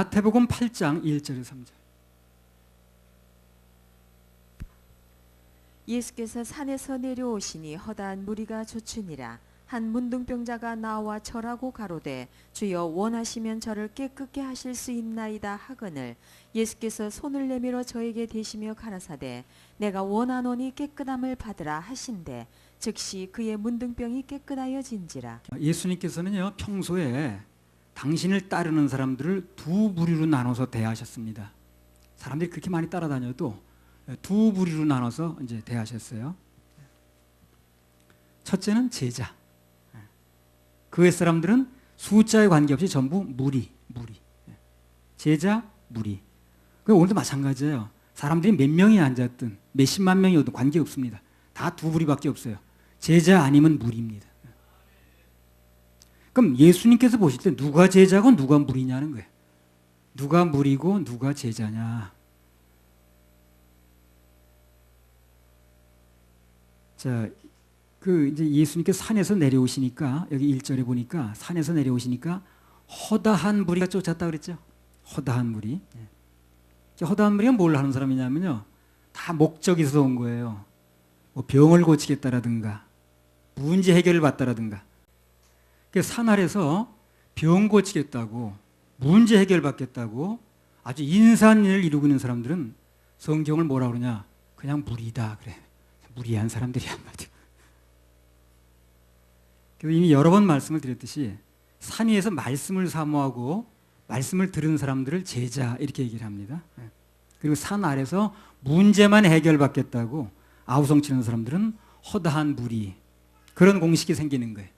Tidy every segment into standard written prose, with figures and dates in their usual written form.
마태복음 8장 1절에서 3절. 예수께서 산에서 내려오시니 허다한 무리가 쫓으니라. 한 문둥병자가 나와 절하고 가로되 주여 원하시면 저를 깨끗게 하실 수 있나이다 하거늘 예수께서 손을 내밀어 저에게 대시며 가라사대 내가 원하노니 깨끗함을 받으라 하신대 즉시 그의 문둥병이 깨끗하여진지라. 예수님께서는요 평소에 당신을 따르는 사람들을 두 부류로 나눠서 대하셨습니다. 사람들이 그렇게 많이 따라다녀도 두 부류로 나눠서 이제 대하셨어요. 첫째는 제자. 그 옛 사람들은 숫자에 관계없이 전부 무리. 제자, 무리. 오늘도 마찬가지예요. 사람들이 몇 명이 앉았든 몇십만 명이어도 관계없습니다. 다 두 부류밖에 없어요. 제자 아니면 무리입니다. 그럼 예수님께서 보실 때 누가 제자고 누가 무리냐는 거예요. 누가 무리고 누가 제자냐. 자, 이제 예수님께서 산에서 내려오시니까 여기 1절에 보니까 산에서 내려오시니까 허다한 무리가 쫓았다 그랬죠. 허다한 무리. 허다한 무리가 뭘 하는 사람이냐면요. 다 목적이 있어서 온 거예요. 뭐 병을 고치겠다라든가 문제 해결을 받다라든가. 산 아래서 병 고치겠다고 문제 해결 받겠다고 아주 인사한 일을 이루고 있는 사람들은 성경을 뭐라 그러냐? 그냥 무리다 그래. 무리한 사람들이 한마디. 그래서 이미 여러 번 말씀을 드렸듯이 산 위에서 말씀을 사모하고 말씀을 들은 사람들을 제자 이렇게 얘기를 합니다. 그리고 산 아래서 문제만 해결받겠다고 아우성치는 사람들은 허다한 무리. 그런 공식이 생기는 거예요.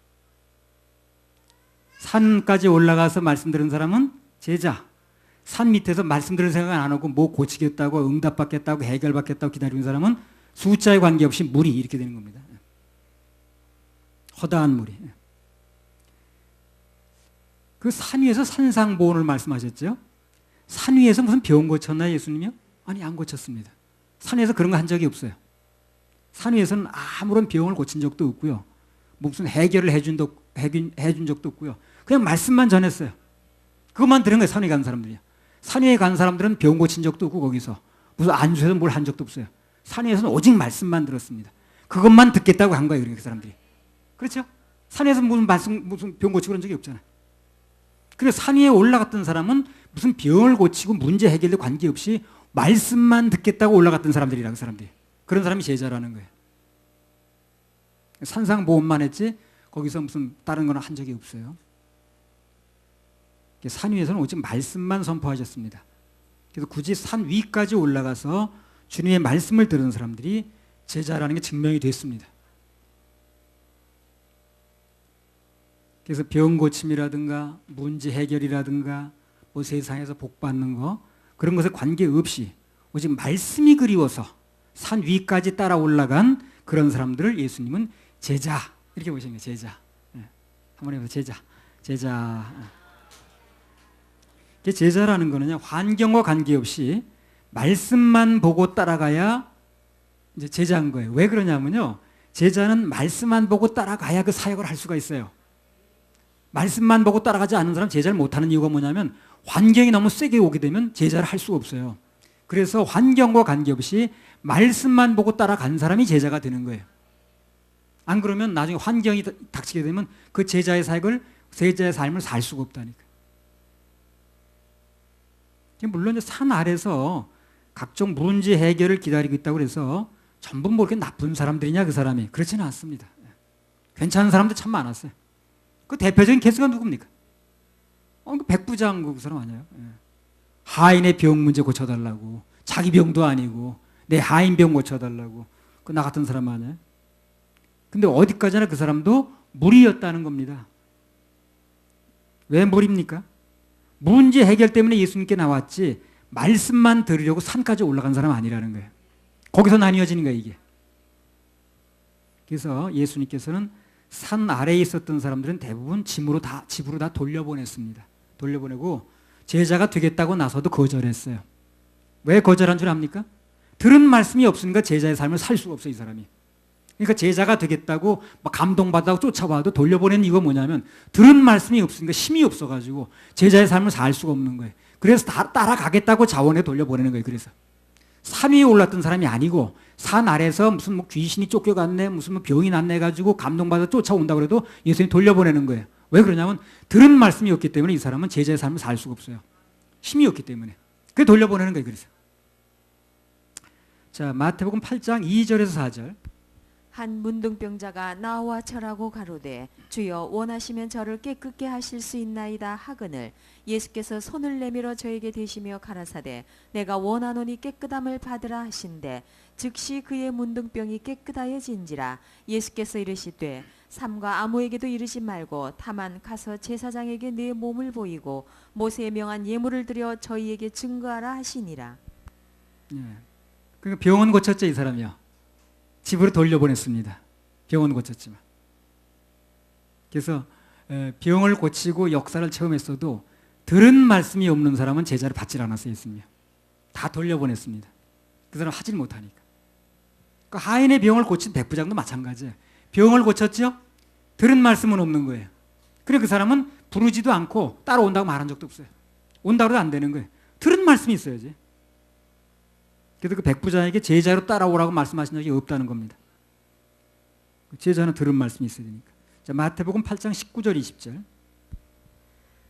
산까지 올라가서 말씀 들은 사람은 제자. 산 밑에서 말씀 들을 생각 안 하고 뭐 고치겠다고 응답받겠다고 해결받겠다고 기다리는 사람은 숫자에 관계없이 무리 이렇게 되는 겁니다. 허다한 무리. 그 산 위에서 산상보온을 말씀하셨죠. 산 위에서 무슨 병 고쳤나요 예수님이요? 아니 안 고쳤습니다. 산 위에서 그런 거 한 적이 없어요. 산 위에서는 아무런 병을 고친 적도 없고요. 무슨 해결을 해준 적도 없고요. 그냥 말씀만 전했어요. 그것만 들은 거예요. 산 위에 간 사람들이요. 산 위에 간 사람들은 병 고친 적도 없고 거기서 무슨 안수해서 뭘 한 적도 없어요. 산 위에서는 오직 말씀만 들었습니다. 그것만 듣겠다고 한 거예요. 그 사람들이. 그렇죠? 산에서 무슨 병 고치고 그런 적이 없잖아요. 그래서 산 위에 올라갔던 사람은 무슨 병을 고치고 문제 해결도 관계없이 말씀만 듣겠다고 올라갔던 사람들이라 그 사람들이. 그런 사람이 제자라는 거예요. 산상보온만 했지 거기서 무슨 다른 거는 한 적이 없어요. 산 위에서는 오직 말씀만 선포하셨습니다. 그래서 굳이 산 위까지 올라가서 주님의 말씀을 들은 사람들이 제자라는 게 증명이 됐습니다. 그래서 병 고침이라든가 문제 해결이라든가 뭐 세상에서 복 받는 거 그런 것에 관계없이 오직 말씀이 그리워서 산 위까지 따라 올라간 그런 사람들을 예수님은 제자 이렇게 보시는 거예요. 제자. 한번 해보세요. 제자. 제자라는 거는요 환경과 관계없이 말씀만 보고 따라가야 이제 제자인 거예요. 왜 그러냐면요 제자는 말씀만 보고 따라가야 그 사역을 할 수가 있어요. 말씀만 보고 따라가지 않는 사람 제자를 못하는 이유가 뭐냐면 환경이 너무 세게 오게 되면 제자를 할 수가 없어요. 그래서 환경과 관계없이 말씀만 보고 따라간 사람이 제자가 되는 거예요. 안 그러면 나중에 환경이 닥치게 되면 그 제자의 삶을 살 수가 없다니까. 물론 산 아래서 각종 문제 해결을 기다리고 있다고 해서 전부 뭐 그렇게 나쁜 사람들이냐 그 사람이 그렇지는 않습니다. 괜찮은 사람들 참 많았어요. 그 대표적인 케이스가 누굽니까? 그 백부장 그 사람 아니에요? 하인의 병 문제 고쳐달라고 자기 병도 아니고 내 하인 병 고쳐달라고 그 나 같은 사람 아니에요? 근데 어디까지나 그 사람도 무리였다는 겁니다. 왜 무리입니까? 문제 해결 때문에 예수님께 나왔지 말씀만 들으려고 산까지 올라간 사람 아니라는 거예요. 거기서 나뉘어지는 거예요 이게. 그래서 예수님께서는 산 아래에 있었던 사람들은 대부분 집으로 다 돌려보냈습니다. 돌려보내고 제자가 되겠다고 나서도 거절했어요. 왜 거절한 줄 압니까? 들은 말씀이 없으니까 제자의 삶을 살 수가 없어요 이 사람이. 그러니까 제자가 되겠다고 막 감동받아서 쫓아와도 돌려보낸 이유가 뭐냐면 들은 말씀이 없으니까 힘이 없어가지고 제자의 삶을 살 수가 없는 거예요. 그래서 다 따라가겠다고 자원에 돌려보내는 거예요. 그래서 산 위에 올랐던 사람이 아니고 산 아래서 무슨 뭐 귀신이 쫓겨갔네, 무슨 뭐 병이 났네 가지고 감동받아 쫓아온다고 그래도 예수님이 돌려보내는 거예요. 왜 그러냐면 들은 말씀이 없기 때문에 이 사람은 제자의 삶을 살 수가 없어요. 힘이 없기 때문에. 그래 돌려보내는 거예요. 그래서. 자, 마태복음 8장 2절에서 4절. 한 문둥병자가 나와 절하고 가로되 주여 원하시면 저를 깨끗게 하실 수 있나이다 하거늘 예수께서 손을 내밀어 저에게 대시며 가라사대 내가 원하노니 깨끗함을 받으라 하신대 즉시 그의 문둥병이 깨끗하여진지라. 예수께서 이르시되 삼가 아무에게도 이르지 말고 다만 가서 제사장에게 내 몸을 보이고 모세에 명한 예물을 드려 저희에게 증거하라 하시니라. 예. 그러니까 병원 고쳤죠, 이 사람이요. 집으로 돌려보냈습니다. 병원 고쳤지만. 그래서 병을 고치고 역사를 체험했어도 들은 말씀이 없는 사람은 제자를 받질 않았어요. 예수님이. 다 돌려보냈습니다. 그 사람 하질 못하니까. 그러니까 하인의 병을 고친 백부장도 마찬가지예요. 병을 고쳤죠? 들은 말씀은 없는 거예요. 그래 그 사람은 부르지도 않고 따라온다고 말한 적도 없어요. 온다고 해도 안 되는 거예요. 들은 말씀이 있어야지. 그래서 그 백부장에게 제자로 따라오라고 말씀하신 적이 없다는 겁니다. 제자는 들은 말씀이 있어야 되니까. 자, 마태복음 8장 19절 20절.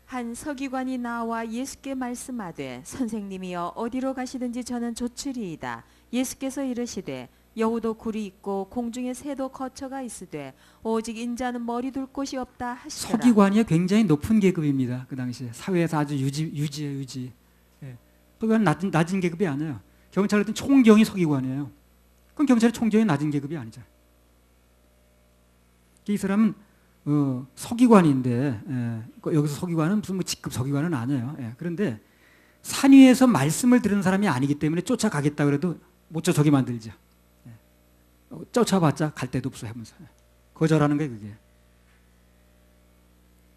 한 서기관이 나와 예수께 말씀하되 선생님이여 어디로 가시든지 저는 좋으리이다. 예수께서 이르시되 여우도 굴이 있고 공중에 새도 거처가 있으되 오직 인자는 머리 둘 곳이 없다 하시더라. 서기관이 굉장히 높은 계급입니다. 그 당시에 사회에서 아주 유지예요, 유지. 예. 그건 낮은 계급이 아니에요. 경찰 같은 총경이 서기관이에요. 그럼 경찰의 총경이 낮은 계급이 아니잖아요. 이 사람은 서기관인데 여기서 서기관은 무슨 뭐 직급 서기관은 아니에요. 예. 그런데 산 위에서 말씀을 들은 사람이 아니기 때문에 쫓아가겠다 그래도 못 쫓아오게 만들죠. 예. 쫓아봤자 갈 데도 없어 하면서 거절하는 거예요. 그게.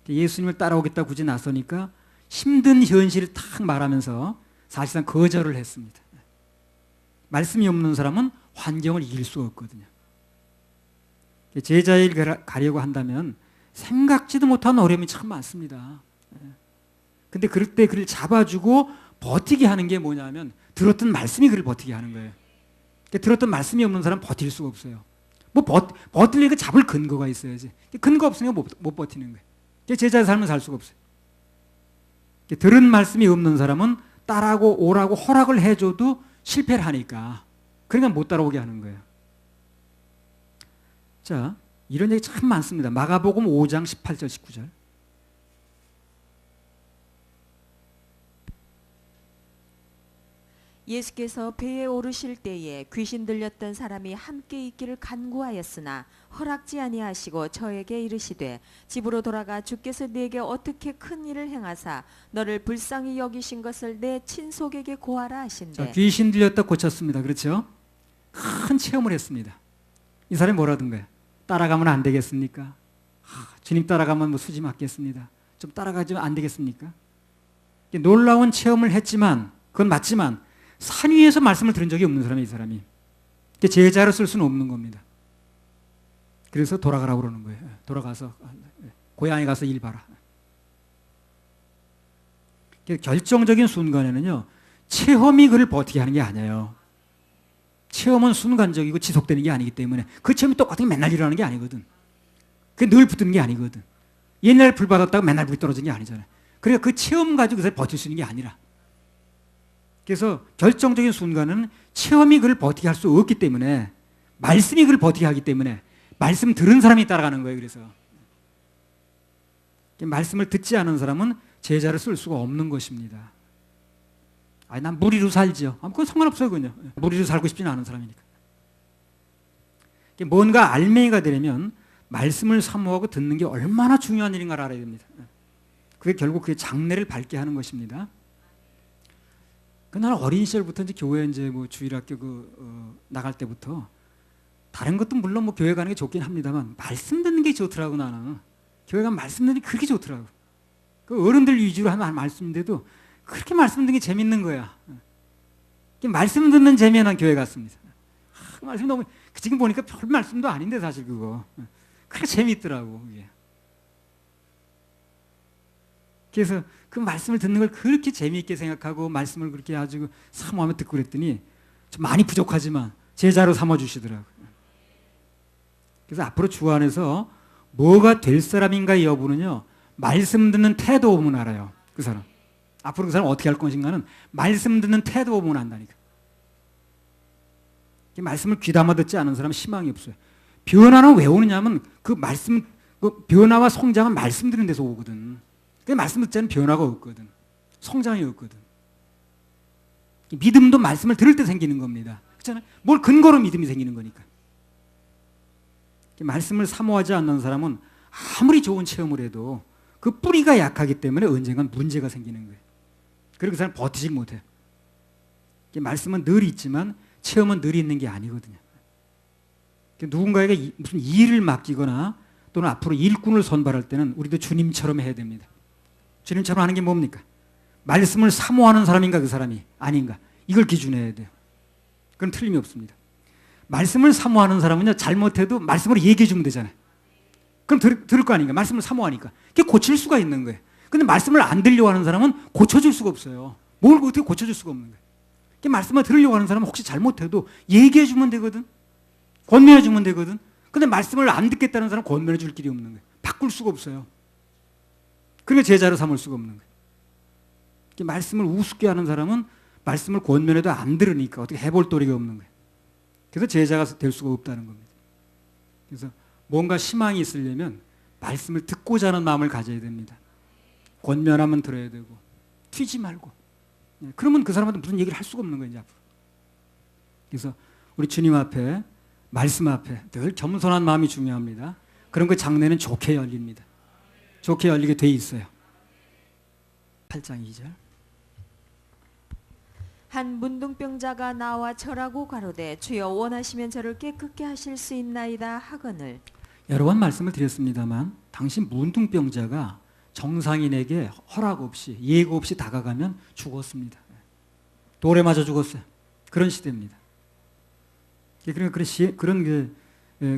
예수님을 따라오겠다 굳이 나서니까 힘든 현실을 탁 말하면서 사실상 거절을 했습니다. 말씀이 없는 사람은 환경을 이길 수가 없거든요. 제자일 가려고 한다면 생각지도 못한 어려움이 참 많습니다. 근데 그럴 때 그를 잡아주고 버티게 하는 게 뭐냐면 들었던 말씀이 그를 버티게 하는 거예요. 들었던 말씀이 없는 사람은 버틸 수가 없어요. 뭐 버틸려니까 잡을 근거가 있어야지. 근거 없으니까 못 버티는 거예요. 제자의 삶은 살 수가 없어요. 들은 말씀이 없는 사람은 따라고 오라고 허락을 해줘도 실패를 하니까 그러니까 못 따라오게 하는 거예요. 자, 이런 얘기 참 많습니다. 마가복음 5장 18절 19절. 예수께서 배에 오르실 때에 귀신 들렸던 사람이 함께 있기를 간구하였으나 허락지 아니하시고 저에게 이르시되 집으로 돌아가 주께서 네게 어떻게 큰 일을 행하사 너를 불쌍히 여기신 것을 내 친속에게 고하라 하신대. 자, 귀신 들렸다 고쳤습니다. 그렇죠? 큰 체험을 했습니다. 이 사람이 뭐라던가요? 따라가면 안 되겠습니까? 주님 따라가면 뭐 수지 맞겠습니다. 좀 따라가지면 안 되겠습니까? 놀라운 체험을 했지만 그건 맞지만 산 위에서 말씀을 들은 적이 없는 사람이 이 사람이. 제자로 쓸 수는 없는 겁니다. 그래서 돌아가라고 그러는 거예요. 돌아가서 고향에 가서 일 봐라. 결정적인 순간에는요. 체험이 그를 버티게 하는 게 아니에요. 체험은 순간적이고 지속되는 게 아니기 때문에 그 체험이 똑같은 게 맨날 일어나는 게 아니거든. 그게 늘 붙는 게 아니거든. 옛날에 불 받았다가 맨날 불이 떨어지는 게 아니잖아요. 그러니까 그 체험 가지고 그 사람이 버틸 수 있는 게 아니라 그래서 결정적인 순간은 체험이 그를 버티게 할 수 없기 때문에 말씀이 그를 버티게 하기 때문에 말씀 들은 사람이 따라가는 거예요. 그래서 말씀을 듣지 않은 사람은 제자를 쓸 수가 없는 것입니다. 아니 난 무리로 살지요. 그건 상관없어요. 그냥 무리로 살고 싶지는 않은 사람이니까. 뭔가 알맹이가 되려면 말씀을 사모하고 듣는 게 얼마나 중요한 일인가를 알아야 됩니다. 그게 결국 그 장래를 밝게 하는 것입니다. 그날 어린 시절부터 이제 교회 이제 뭐 주일학교 나갈 때부터 다른 것도 물론 뭐 교회 가는 게 좋긴 합니다만 말씀 듣는 게 좋더라고 나는. 교회 가면 말씀 듣는 게 그렇게 좋더라고. 그 어른들 위주로 하는 말씀인데도 그렇게 말씀 듣는 게 재밌는 거야. 말씀 듣는 재미에 난 교회 갔습니다. 말씀 너무 지금 보니까 별 말씀도 아닌데 사실 그거 그렇게 재밌더라고 그게. 그래서 그 말씀을 듣는 걸 그렇게 재미있게 생각하고 말씀을 그렇게 아주 사모하며 듣고 그랬더니 좀 많이 부족하지만 제자로 삼아주시더라고요. 그래서 앞으로 주 안에서 뭐가 될 사람인가 여부는요, 말씀 듣는 태도 보면 알아요. 그 사람. 앞으로 그 사람 어떻게 할 것인가는 말씀 듣는 태도 보면 안다니까. 말씀을 귀담아 듣지 않은 사람은 희망이 없어요. 변화는 왜 오느냐면 그 말씀, 그 변화와 성장은 말씀 듣는 데서 오거든. 그 말씀 듣지 않으면 변화가 없거든. 성장이 없거든. 믿음도 말씀을 들을 때 생기는 겁니다. 그렇잖아요? 뭘 근거로 믿음이 생기는 거니까. 말씀을 사모하지 않는 사람은 아무리 좋은 체험을 해도 그 뿌리가 약하기 때문에 언젠간 문제가 생기는 거예요. 그리고 그 사람 버티지 못해요. 말씀은 늘 있지만 체험은 늘 있는 게 아니거든요. 누군가에게 무슨 일을 맡기거나 또는 앞으로 일꾼을 선발할 때는 우리도 주님처럼 해야 됩니다. 주님처럼 하는 게 뭡니까? 말씀을 사모하는 사람인가 그 사람이 아닌가, 이걸 기준해야 돼요. 그건 틀림이 없습니다. 말씀을 사모하는 사람은요, 잘못해도 말씀으로 얘기해 주면 되잖아요. 그럼 들을 거 아닌가? 말씀을 사모하니까. 그게 고칠 수가 있는 거예요. 근데 말씀을 안 들려고 하는 사람은 고쳐줄 수가 없어요. 뭘 어떻게 고쳐줄 수가 없는 거예요. 말씀을 들으려고 하는 사람은 혹시 잘못해도 얘기해 주면 되거든. 권면해 주면 되거든. 근데 말씀을 안 듣겠다는 사람은 권면해 줄 길이 없는 거예요. 바꿀 수가 없어요. 그러니까 제자로 삼을 수가 없는 거예요. 말씀을 우습게 하는 사람은 말씀을 권면해도 안 들으니까 어떻게 해볼 도리가 없는 거예요. 그래서 제자가 될 수가 없다는 겁니다. 그래서 뭔가 희망이 있으려면 말씀을 듣고자 하는 마음을 가져야 됩니다. 권면하면 들어야 되고 튀지 말고. 그러면 그 사람한테 무슨 얘기를 할 수가 없는 거예요, 이제 앞으로. 그래서 우리 주님 앞에, 말씀 앞에 늘 겸손한 마음이 중요합니다. 그런 그 장래는 좋게 열립니다. 좋게 열리게 돼 있어요. 8장 2절. 한 문둥병자가 나와 절하고 가로되 주여 원하시면 저를 깨끗게 하실 수 있나이다 하거늘. 여러 번 말씀을 드렸습니다만 당신 문둥병자가 정상인에게 허락 없이 예고 없이 다가가면 죽었습니다. 돌에 맞아 죽었어요. 그런 시대입니다. 그러니까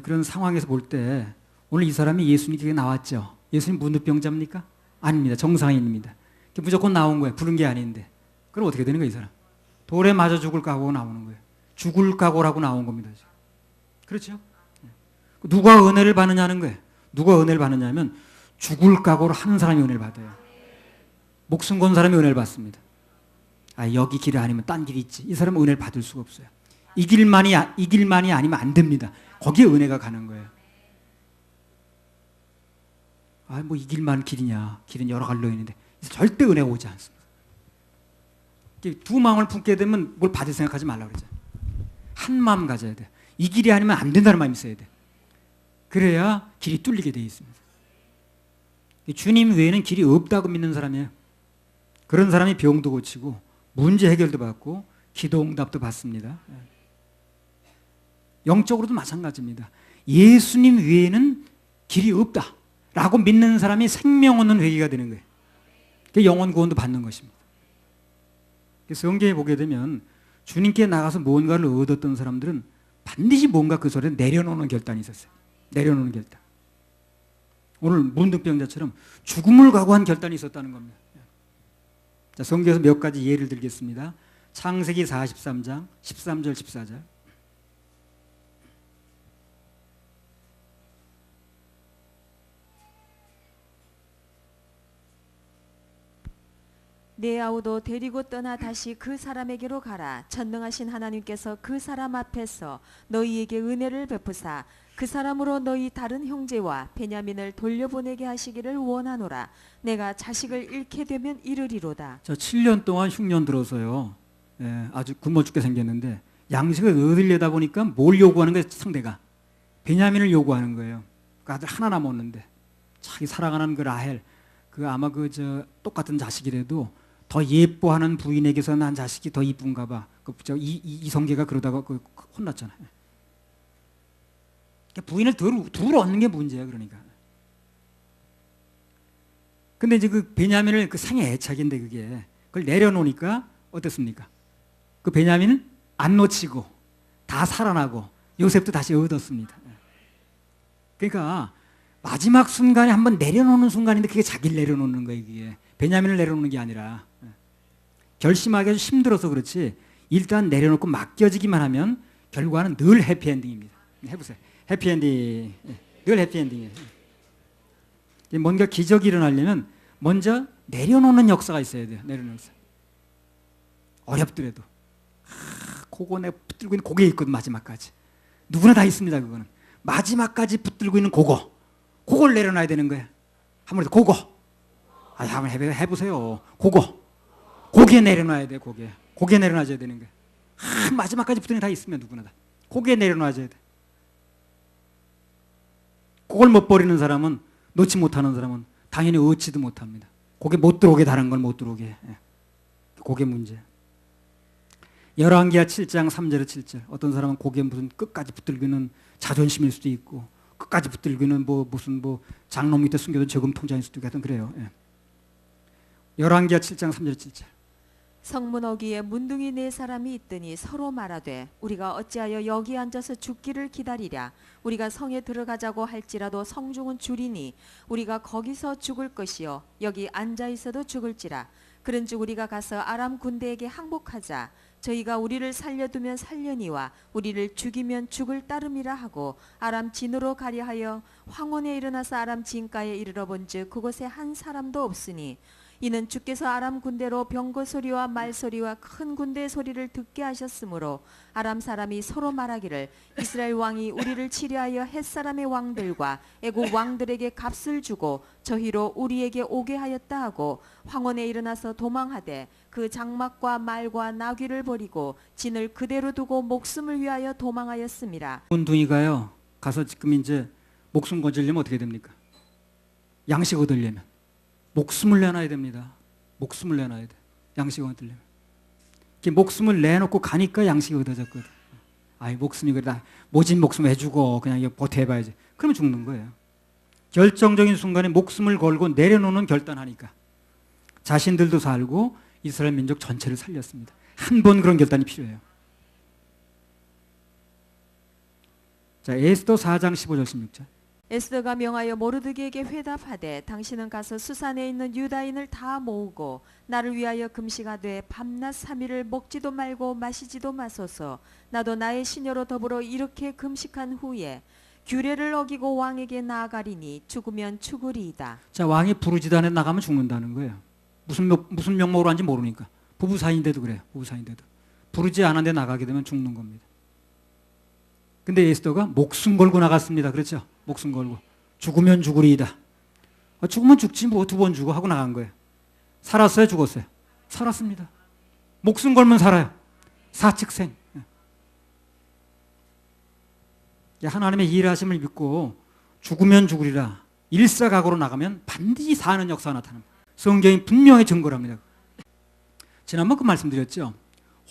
그런 상황에서 볼 때 오늘 이 사람이 예수님께 나왔죠. 예수님 문둥병자입니까? 아닙니다. 정상인입니다. 무조건 나온 거예요. 부른 게 아닌데. 그럼 어떻게 되는 거예요, 이 사람? 돌에 맞아 죽을 각오로 나오는 거예요. 죽을 각오라고 나온 겁니다. 그렇죠? 누가 은혜를 받느냐는 거예요. 누가 은혜를 받느냐면 죽을 각오로 하는 사람이 은혜를 받아요. 목숨 건 사람이 은혜를 받습니다. 여기 길이 아니면 딴 길이 있지. 이 사람은 은혜를 받을 수가 없어요. 이 길만이 아니면 안 됩니다. 거기에 은혜가 가는 거예요. 뭐 이 길만 길이냐. 길은 여러 갈로 있는데 절대 은혜가 오지 않습니다. 두 마음을 품게 되면 뭘 받을 생각하지 말라고 그러죠. 한 마음 가져야 돼요. 이 길이 아니면 안 된다는 마음이 있어야 돼요. 그래야 길이 뚫리게 되어 있습니다. 주님 외에는 길이 없다고 믿는 사람이에요. 그런 사람이 병도 고치고 문제 해결도 받고 기도 응답도 받습니다. 영적으로도 마찬가지입니다. 예수님 외에는 길이 없다라고 믿는 사람이 생명 얻는 회개가 되는 거예요. 그게 영혼 구원도 받는 것입니다. 성경에 보게 되면 주님께 나가서 뭔가를 얻었던 사람들은 반드시 뭔가 그 소리에 내려놓는 결단이 있었어요. 내려놓는 결단. 오늘 문둥병자처럼 죽음을 각오한 결단이 있었다는 겁니다. 자, 성경에서 몇 가지 예를 들겠습니다. 창세기 43장 13절 14절. 내 아우도 데리고 떠나 다시 그 사람에게로 가라. 전능하신 하나님께서 그 사람 앞에서 너희에게 은혜를 베푸사 그 사람으로 너희 다른 형제와 베냐민을 돌려보내게 하시기를 원하노라. 내가 자식을 잃게 되면 이르리로다. 저 7년 동안 흉년 들어서요. 아주 굶어 죽게 생겼는데 양식을 얻으려다 보니까 뭘 요구하는 거예요? 상대가 베냐민을 요구하는 거예요. 그 아들 하나 남았는데 자기 사랑하는 그 라헬, 그 아마 똑같은 자식이라도 더 예뻐하는 부인에게서 난 자식이 더 이쁜가 봐. 이성계가 그러다가 혼났잖아요. 부인을 둘 얻는 게 문제야, 그러니까. 근데 이제 그 베냐민을 그 생애 애착인데 그걸 내려놓으니까 어떻습니까? 그 베냐민은 안 놓치고 다 살아나고 요셉도 다시 얻었습니다. 그러니까 마지막 순간에 한번 내려놓는 순간인데 그게 자기를 내려놓는 거예요, 이게. 베냐민을 내려놓는 게 아니라 결심하기 힘들어서 그렇지 일단 내려놓고 맡겨지기만 하면 결과는 늘 해피엔딩입니다. 해보세요. 해피엔딩. 늘 해피엔딩이에요. 뭔가 기적이 일어나려면 먼저 내려놓는 역사가 있어야 돼요. 내려놓는 역사. 어렵더라도 그거 내가 붙들고 있는 그게 있거든. 마지막까지. 누구나 다 있습니다. 그거는. 마지막까지 붙들고 있는 그걸 내려놔야 되는 거야. 한번 그거. 한번 해보세요. 그게 내려놔야 돼. 그게 내려놔줘야 되는 거야. 마지막까지 붙들고 다 있으면 누구나 다. 그게 내려놔줘야 돼. 그걸 못 버리는 사람은, 놓지 못하는 사람은 당연히 얻지도 못합니다. 그게 못 들어오게, 다른 걸 못 들어오게. 그게 문제. 열왕기하 7장 3절에 7절. 어떤 사람은 그게 무슨 끝까지 붙들고 있는 자존심일 수도 있고, 끝까지 붙들고 있는 무슨 장롱 밑에 숨겨둔 저금 통장일 수도 있고, 하여튼 그래요. 열왕기하 7장 3절 7절. 성문 어귀에 문둥이 네 사람이 있더니 서로 말하되 우리가 어찌하여 여기 앉아서 죽기를 기다리랴. 우리가 성에 들어가자고 할지라도 성중은 줄이니 우리가 거기서 죽을 것이요 여기 앉아 있어도 죽을지라. 그런즉 우리가 가서 아람 군대에게 항복하자. 저희가 우리를 살려두면 살려니와 우리를 죽이면 죽을 따름이라 하고 아람 진으로 가려 하여 황혼에 일어나서 아람 진가에 이르러 본즉 그곳에 한 사람도 없으니 이는 주께서 아람 군대로 병거 소리와 말 소리와 큰 군대 소리를 듣게 하셨으므로 아람 사람이 서로 말하기를 이스라엘 왕이 우리를 치려하여 햇사람의 왕들과 애국 왕들에게 값을 주고 저희로 우리에게 오게 하였다 하고 황혼에 일어나서 도망하되 그 장막과 말과 나귀를 버리고 진을 그대로 두고 목숨을 위하여 도망하였습니다. 문둥이가요 가서 지금 이제 목숨 건지려면 어떻게 됩니까? 양식 얻으려면 목숨을 내놔야 됩니다. 목숨을 내놔야 돼. 양식 얻으려면. 목숨을 내놓고 가니까 양식이 얻어졌거든. 목숨이 그러다 모진 목숨 해주고 그냥 이거 버텨봐야지. 그러면 죽는 거예요. 결정적인 순간에 목숨을 걸고 내려놓는 결단하니까 자신들도 살고 이스라엘 민족 전체를 살렸습니다. 한 번 그런 결단이 필요해요. 자, 에스더 4장 15절 16절. 에스더가 명하여 모르드게에게 회답하되 당신은 가서 수산에 있는 유다인을 다 모으고 나를 위하여 금식하되 밤낮 3일을 먹지도 말고 마시지도 마소서. 나도 나의 시녀로 더불어 이렇게 금식한 후에 규례를 어기고 왕에게 나아가리니 죽으면 죽으리이다. 자, 왕이 부르지도 않아 나가면 죽는다는 거예요. 무슨 명목으로 하는지 모르니까. 부부 사이인데도 그래요. 부부 사이인데도 부르지 않았는데 나가게 되면 죽는 겁니다. 근데 에스더가 목숨 걸고 나갔습니다. 그렇죠? 목숨 걸고. 죽으면 죽으리이다. 죽으면 죽지 뭐 2번 죽어 하고 나간 거예요. 살았어요? 죽었어요? 살았습니다. 목숨 걸면 살아요. 사측생. 하나님의 일하심을 믿고 죽으면 죽으리라. 일사각오로 나가면 반드시 사는 역사가 나타납니다. 성경이 분명히 증거를 합니다. 지난번 그 말씀드렸죠.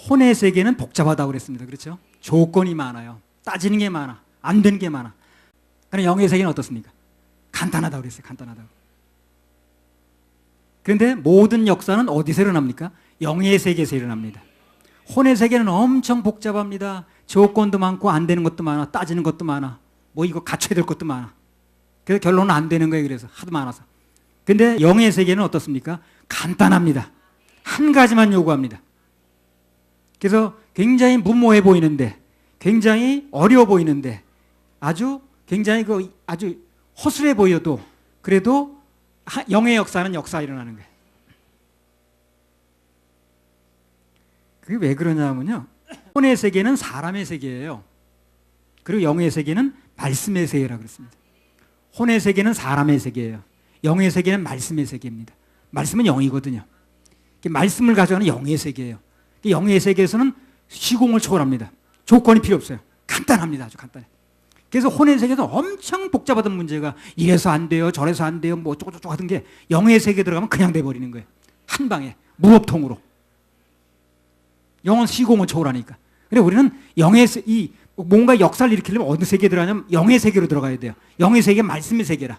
혼의 세계는 복잡하다고 그랬습니다. 그렇죠? 조건이 많아요. 따지는 게 많아. 안 되는 게 많아. 그러나 영의 세계는 어떻습니까? 간단하다고 그랬어요. 간단하다고. 그런데 모든 역사는 어디서 일어납니까? 영의 세계에서 일어납니다. 혼의 세계는 엄청 복잡합니다. 조건도 많고 안 되는 것도 많아. 따지는 것도 많아. 이거 갖춰야 될 것도 많아. 그래서 결론은 안 되는 거예요. 그래서 하도 많아서. 근데 영의 세계는 어떻습니까? 간단합니다. 한 가지만 요구합니다. 그래서 굉장히 무모해 보이는데, 굉장히 어려워 보이는데, 굉장히 아주 허술해 보여도 그래도 영의 역사는 역사가 일어나는 거예요. 그게 왜 그러냐면요. 혼의 세계는 사람의 세계예요. 그리고 영의 세계는 말씀의 세계라고 그랬습니다. 혼의 세계는 사람의 세계예요. 영의 세계는 말씀의 세계입니다. 말씀은 영이거든요. 말씀을 가져가는 영의 세계예요. 영의 세계에서는 시공을 초월합니다. 조건이 필요 없어요. 간단합니다. 아주 간단해. 그래서 혼의 세계에서 엄청 복잡하던 문제가 이래서 안 돼요, 저래서 안 돼요, 어쩌고저쩌고 하던 게 영의 세계에 들어가면 그냥 돼버리는 거예요. 한 방에 무법통으로. 영은 시공을 초월하니까. 근데 우리는 뭔가 역사를 일으키려면 어느 세계에 들어가냐면 영의 세계로 들어가야 돼요. 영의 세계, 말씀의 세계라.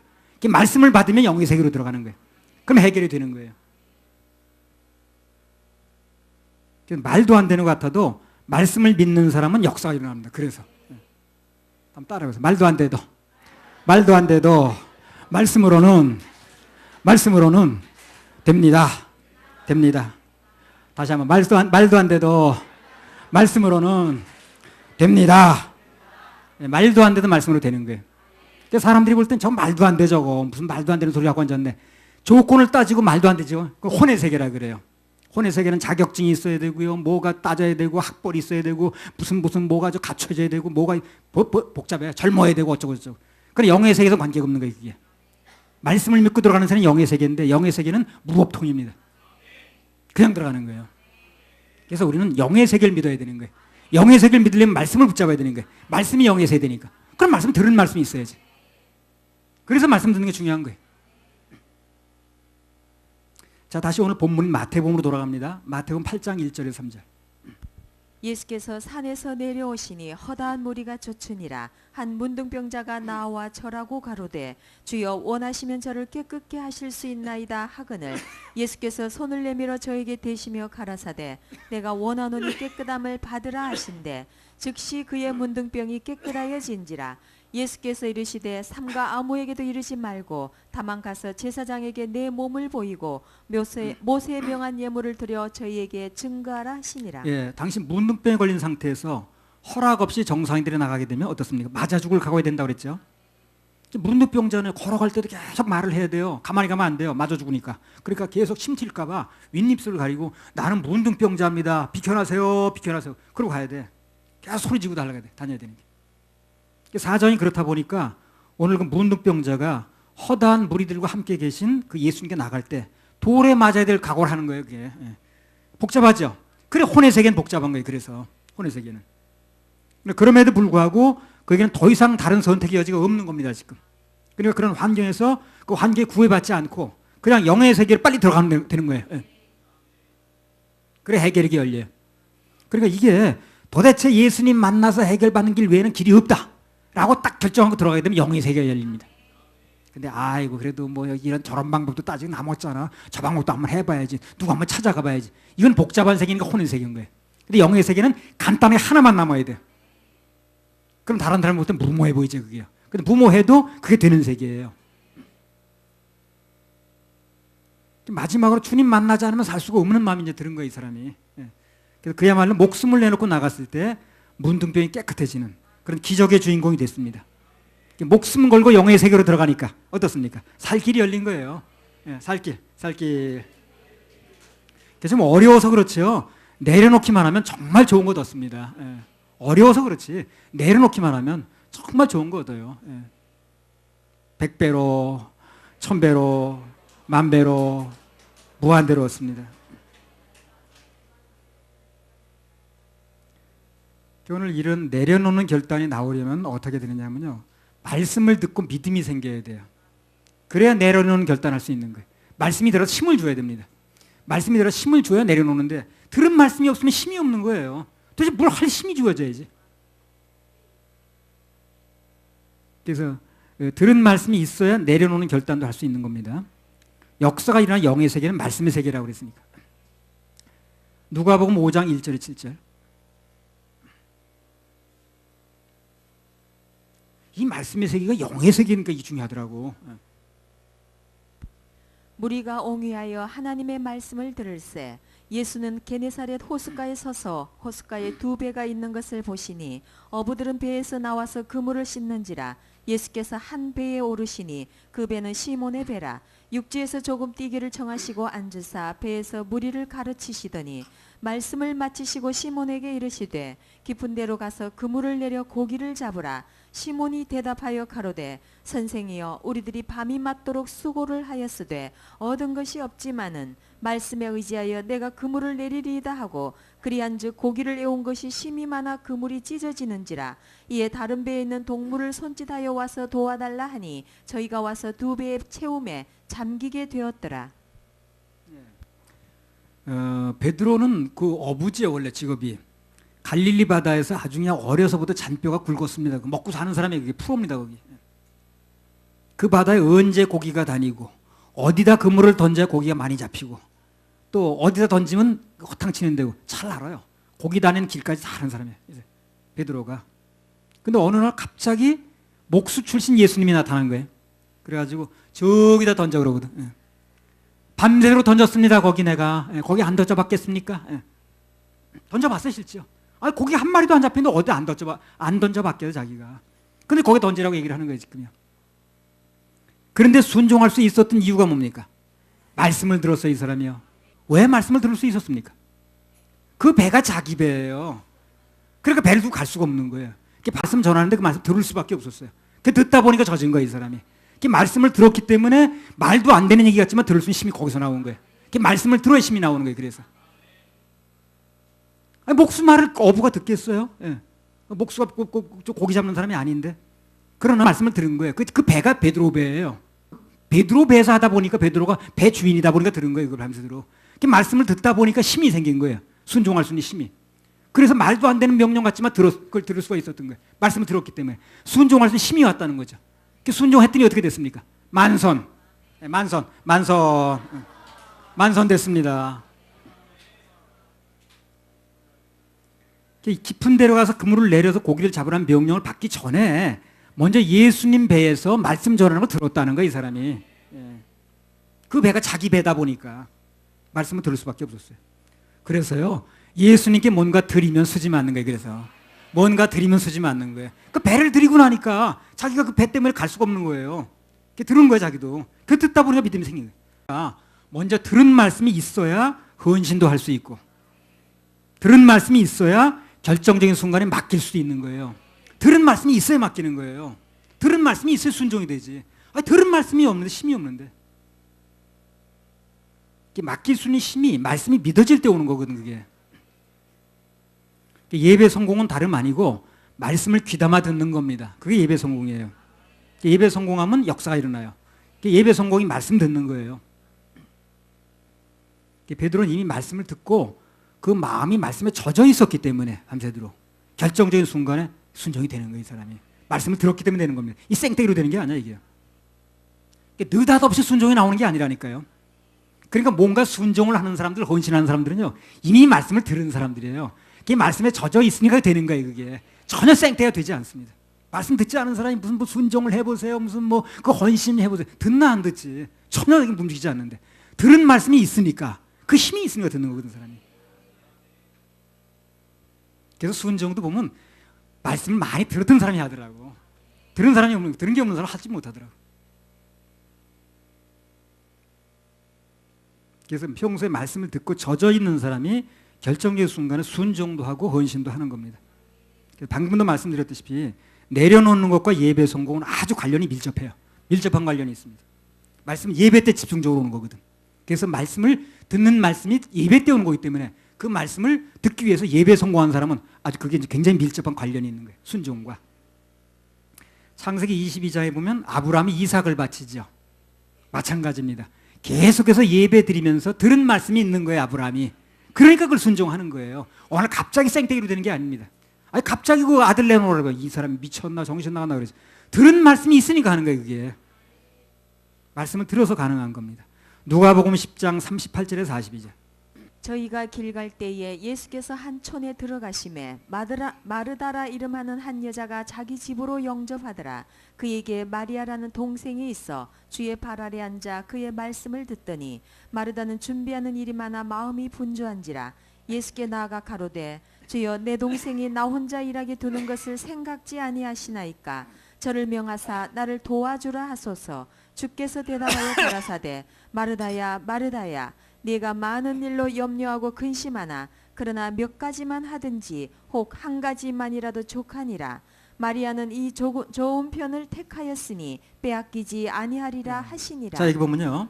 말씀을 받으면 영의 세계로 들어가는 거예요. 그럼 해결이 되는 거예요. 말도 안 되는 것 같아도 말씀을 믿는 사람은 역사가 일어납니다. 그래서 한번 따라해보세요. 말도 안 돼도 말씀으로는 됩니다. 됩니다. 다시 한번 말도 안 돼도 말씀으로는 됩니다. 말도 안 돼도 말씀으로 되는 거예요. 사람들이 볼 땐 저 말도 안 돼 저거 무슨 말도 안 되는 소리 하고 앉았네. 조건을 따지고 말도 안 되죠. 그 혼의 세계라 그래요. 혼의 세계는 자격증이 있어야 되고요. 뭐가 따져야 되고 학벌이 있어야 되고 무슨 뭐가 갖춰져야 되고 뭐가 복잡해요. 젊어야 되고 어쩌고 저쩌고. 그래 영의 세계에서 관계가 없는 거예요. 그게. 말씀을 믿고 들어가는 세는 영의 세계인데 영의 세계는 무법통입니다. 그냥 들어가는 거예요. 그래서 우리는 영의 세계를 믿어야 되는 거예요. 영의 세계를 믿으려면 말씀을 붙잡아야 되는 거예요. 말씀이 영의 세계니까. 그럼 말씀 들은 말씀이 있어야지. 그래서 말씀 듣는 게 중요한 거예요. 자, 다시 오늘 본문인 마태복음으로 돌아갑니다. 마태복음 8장 1절에서 3절. 예수께서 산에서 내려오시니 허다한 무리가 쫓으니라. 한 문둥병자가 나와 절하고 가로되 주여 원하시면 저를 깨끗게 하실 수 있나이다 하거늘 예수께서 손을 내밀어 저에게 대시며 가라사대 내가 원하노니 깨끗함을 받으라 하신대 즉시 그의 문둥병이 깨끗하여진지라. 예수께서 이르시되 삼가 아무에게도 이르지 말고 다만 가서 제사장에게 내 몸을 보이고 모세의 명한 예물을 드려 저희에게 증거하라 하시니라. 예, 당신 문둥병에 걸린 상태에서 허락 없이 정상인들이 나가게 되면 어떻습니까? 맞아 죽을 각오해야 된다고 그랬죠. 문둥병자는 걸어갈 때도 계속 말을 해야 돼요. 가만히 가면 안 돼요. 맞아 죽으니까. 그러니까 계속 침튈까 봐 윗입술을 가리고 나는 문둥병자입니다. 비켜나세요. 비켜나세요. 그러고 가야 돼. 계속 소리 지르고 다녀야 되는 게. 사정이 그렇다 보니까 오늘 그 문둥병자가 허다한 무리들과 함께 계신 그 예수님께 나갈 때 돌에 맞아야 될 각오를 하는 거예요. 그게. 복잡하죠. 그래 혼의 세계는 복잡한 거예요. 그래서 혼의 세계는. 그럼에도 불구하고 거기는 더 이상 다른 선택의 여지가 없는 겁니다. 지금. 그러니까 그런 환경에서 그 환경에 구애받지 않고 그냥 영의 세계로 빨리 들어가면 되는 거예요. 그래 해결이 열려요. 그러니까 이게 도대체 예수님 만나서 해결받는 길 외에는 길이 없다 라고 딱 결정하고 들어가게 되면 영의 세계가 열립니다. 근데 아이고 그래도 뭐 이런 저런 방법도 따지고 남았잖아. 저 방법도 한번 해봐야지. 누구 한번 찾아가 봐야지. 이건 복잡한 세계니까 혼의 세계인 거예요. 근데 영의 세계는 간단하게 하나만 남아야 돼요. 그럼 다른 사람 볼 때 무모해 보이죠 그게요. 근데 무모해도 그게 되는 세계예요. 마지막으로 주님 만나지 않으면 살 수가 없는 마음이 이제 들은 거예요 이 사람이. 그래서 그야말로 목숨을 내놓고 나갔을 때 문둥병이 깨끗해지는 그런 기적의 주인공이 됐습니다. 목숨 걸고 영의 세계로 들어가니까 어떻습니까? 살 길이 열린 거예요. 살 길. 그래서 뭐 어려워서 그렇죠. 내려놓기만 하면 정말 좋은 것 얻습니다. 어려워서 그렇지 내려놓기만 하면 정말 좋은 거 얻어요. 100배로 1000배로 10,000배로 무한대로 얻습니다. 오늘 이런 내려놓는 결단이 나오려면 어떻게 되느냐면요. 말씀을 듣고 믿음이 생겨야 돼요. 그래야 내려놓는 결단할 수 있는 거예요. 말씀이 들어서 힘을 줘야 됩니다. 말씀이 들어서 힘을 줘야 내려놓는데 들은 말씀이 없으면 힘이 없는 거예요. 도대체 뭘 할 힘이 주어져야지. 그래서 들은 말씀이 있어야 내려놓는 결단도 할 수 있는 겁니다. 역사가 일어나는 영의 세계는 말씀의 세계라고 그랬으니까. 누가복음 5장 1절 7절. 이 말씀의 세계가 영의 세계니까 이게 중요하더라고. 무리가 옹위하여 하나님의 말씀을 들을새 예수는 게네사렛 호숫가에 서서 호숫가에 두 배가 있는 것을 보시니 어부들은 배에서 나와서 그물을 씻는지라. 예수께서 한 배에 오르시니 그 배는 시몬의 배라. 육지에서 조금 뛰기를 청하시고 앉으사 배에서 무리를 가르치시더니 말씀을 마치시고 시몬에게 이르시되 깊은 데로 가서 그물을 내려 고기를 잡으라. 시몬이 대답하여 가로되 선생이여 우리들이 밤이 맞도록 수고를 하였으되 얻은 것이 없지만은 말씀에 의지하여 내가 그물을 내리리이다 하고 그리한즉 고기를 애운 것이 심이 많아 그물이 찢어지는지라. 이에 다른 배에 있는 동물을 손짓하여 와서 도와달라 하니 저희가 와서 두 배에 채움에 잠기게 되었더라. 베드로는 그 어부지요 원래 직업이. 갈릴리 바다에서 아주 그냥 어려서부터 잔뼈가 굵었습니다. 먹고 사는 사람이 그게 프로입니다 거기. 그 바다에 언제 고기가 다니고 어디다 그물을 던져야 고기가 많이 잡히고 또 어디다 던지면 허탕치는 데고 잘 알아요. 고기 다니는 길까지 다 아는 사람이에요. 베드로가. 근데 어느 날 갑자기 목수 출신 예수님이 나타난 거예요. 그래가지고 저기다 던져 그러거든. 밤새도록 던졌습니다. 거기 내가. 거기 안 던져봤겠습니까? 던져봤어요, 실지요. 아니, 거기 한 마리도 안 잡히는데 어디 안 던져봤겠어요, 자기가. 근데 거기 던지라고 얘기를 하는 거예요, 지금요. 그런데 순종할 수 있었던 이유가 뭡니까? 말씀을 들었어요, 이 사람이요. 왜 말씀을 들을 수 있었습니까? 그 배가 자기 배예요. 그러니까 배를 두고 갈 수가 없는 거예요. 말씀 전하는데 그 말씀 들을 수밖에 없었어요. 그 듣다 보니까 젖은 거예요, 이 사람이. 말씀을 들었기 때문에 말도 안 되는 얘기 같지만 들을 수 있는 힘이 거기서 나온 거예요. 말씀을 들어야 힘이 나오는 거예요. 그래서 아니, 목수 말을 어부가 듣겠어요? 예. 목수가 고기 잡는 사람이 아닌데. 그러나 말씀을 들은 거예요. 그 배가 베드로 배예요. 베드로 배에서 하다 보니까 베드로가 배 주인이다 보니까 들은 거예요. 그걸 하면서 들어. 말씀을 듣다 보니까 힘이 생긴 거예요. 순종할 수 있는 힘이. 그래서 말도 안 되는 명령 같지만 그걸 들을 수가 있었던 거예요. 말씀을 들었기 때문에 순종할 수 있는 힘이 왔다는 거죠. 순종했더니 어떻게 됐습니까? 만선 됐습니다. 깊은 데로 가서 그물을 내려서 고기를 잡으라는 명령을 받기 전에 먼저 예수님 배에서 말씀 전하는 걸 들었다는 거예요, 이 사람이. 그 배가 자기 배다 보니까 말씀을 들을 수밖에 없었어요. 그래서요, 예수님께 뭔가 드리면 수지 맞는 거예요. 그래서 뭔가 드리면 수지 맞는 거예요. 그 배를 드리고 나니까 자기가 그 배 때문에 갈 수가 없는 거예요. 들은 거예요, 자기도. 그 듣다 보니까 믿음이 생긴 거예요. 먼저 들은 말씀이 있어야 헌신도 할 수 있고, 들은 말씀이 있어야 결정적인 순간에 맡길 수도 있는 거예요. 들은 말씀이 있어야 맡기는 거예요. 들은 말씀이 있어야 순종이 되지. 들은 말씀이 없는데, 힘이 없는데. 맡길 수 있는 힘이 말씀이 믿어질 때 오는 거거든, 그게. 예배 성공은 다름 아니고 말씀을 귀담아 듣는 겁니다. 그게 예배 성공이에요. 예배 성공하면 역사가 일어나요. 예배 성공이 말씀 듣는 거예요. 베드로는 이미 말씀을 듣고 그 마음이 말씀에 젖어 있었기 때문에 밤새도록 결정적인 순간에 순종이 되는 거예요, 이 사람이. 말씀을 들었기 때문에 되는 겁니다. 이 생떼기로 되는 게 아니야, 이게. 느닷없이 순종이 나오는 게 아니라니까요. 그러니까 뭔가 순종을 하는 사람들, 헌신하는 사람들은요, 이미 말씀을 들은 사람들이에요. 그게 말씀에 젖어 있으니까 되는 거예요, 그게. 전혀 생떼가 되지 않습니다. 말씀 듣지 않은 사람이 무슨 순종을 해보세요, 무슨 그 헌신 해보세요. 듣나 안 듣지. 전혀 움직이지 않는데. 들은 말씀이 있으니까, 그 힘이 있으니까 듣는 거거든, 사람이. 그래서 순종도 보면 말씀을 많이 들었던 사람이 하더라고. 들은 게 없는 사람 하지 못하더라고. 그래서 평소에 말씀을 듣고 젖어 있는 사람이 결정적인 순간에 순종도 하고 헌신도 하는 겁니다. 방금도 말씀드렸다시피 내려놓는 것과 예배 성공은 아주 관련이 밀접해요. 밀접한 관련이 있습니다. 말씀은 예배 때 집중적으로 오는 거거든. 그래서 말씀을 듣는 말씀이 예배 때 오는 거기 때문에 그 말씀을 듣기 위해서 예배 성공한 사람은 아주 그게 굉장히 밀접한 관련이 있는 거예요. 순종과. 창세기 22장에 보면 아브라함이 이삭을 바치죠. 마찬가지입니다. 계속해서 예배 드리면서 들은 말씀이 있는 거예요, 아브라함이. 그러니까 그걸 순종하는 거예요. 오늘 갑자기 생떼기로 되는 게 아닙니다. 아니 갑자기 그 아들 내놓으라고, 이 사람이 미쳤나 정신 나갔나 그래서 들은 말씀이 있으니까 하는 거예요, 그게. 말씀을 들어서 가능한 겁니다. 누가복음 10장 38절에서 42절. 저희가 길 갈 때에 예수께서 한 촌에 들어가심에 마르다라 이름하는 한 여자가 자기 집으로 영접하더라. 그에게 마리아라는 동생이 있어 주의 발 아래 앉아 그의 말씀을 듣더니 마르다는 준비하는 일이 많아 마음이 분주한지라. 예수께 나아가 가로되 주여 내 동생이 나 혼자 일하게 두는 것을 생각지 아니하시나이까. 저를 명하사 나를 도와주라 하소서. 주께서 대답하여 가라사대 마르다야 마르다야 네가 많은 일로 염려하고 근심하나 그러나 몇 가지만 하든지 혹 한 가지만이라도 족하니라. 마리아는 이 좋은 편을 택하였으니 빼앗기지 아니하리라 하시니라. 자, 여기 보면요,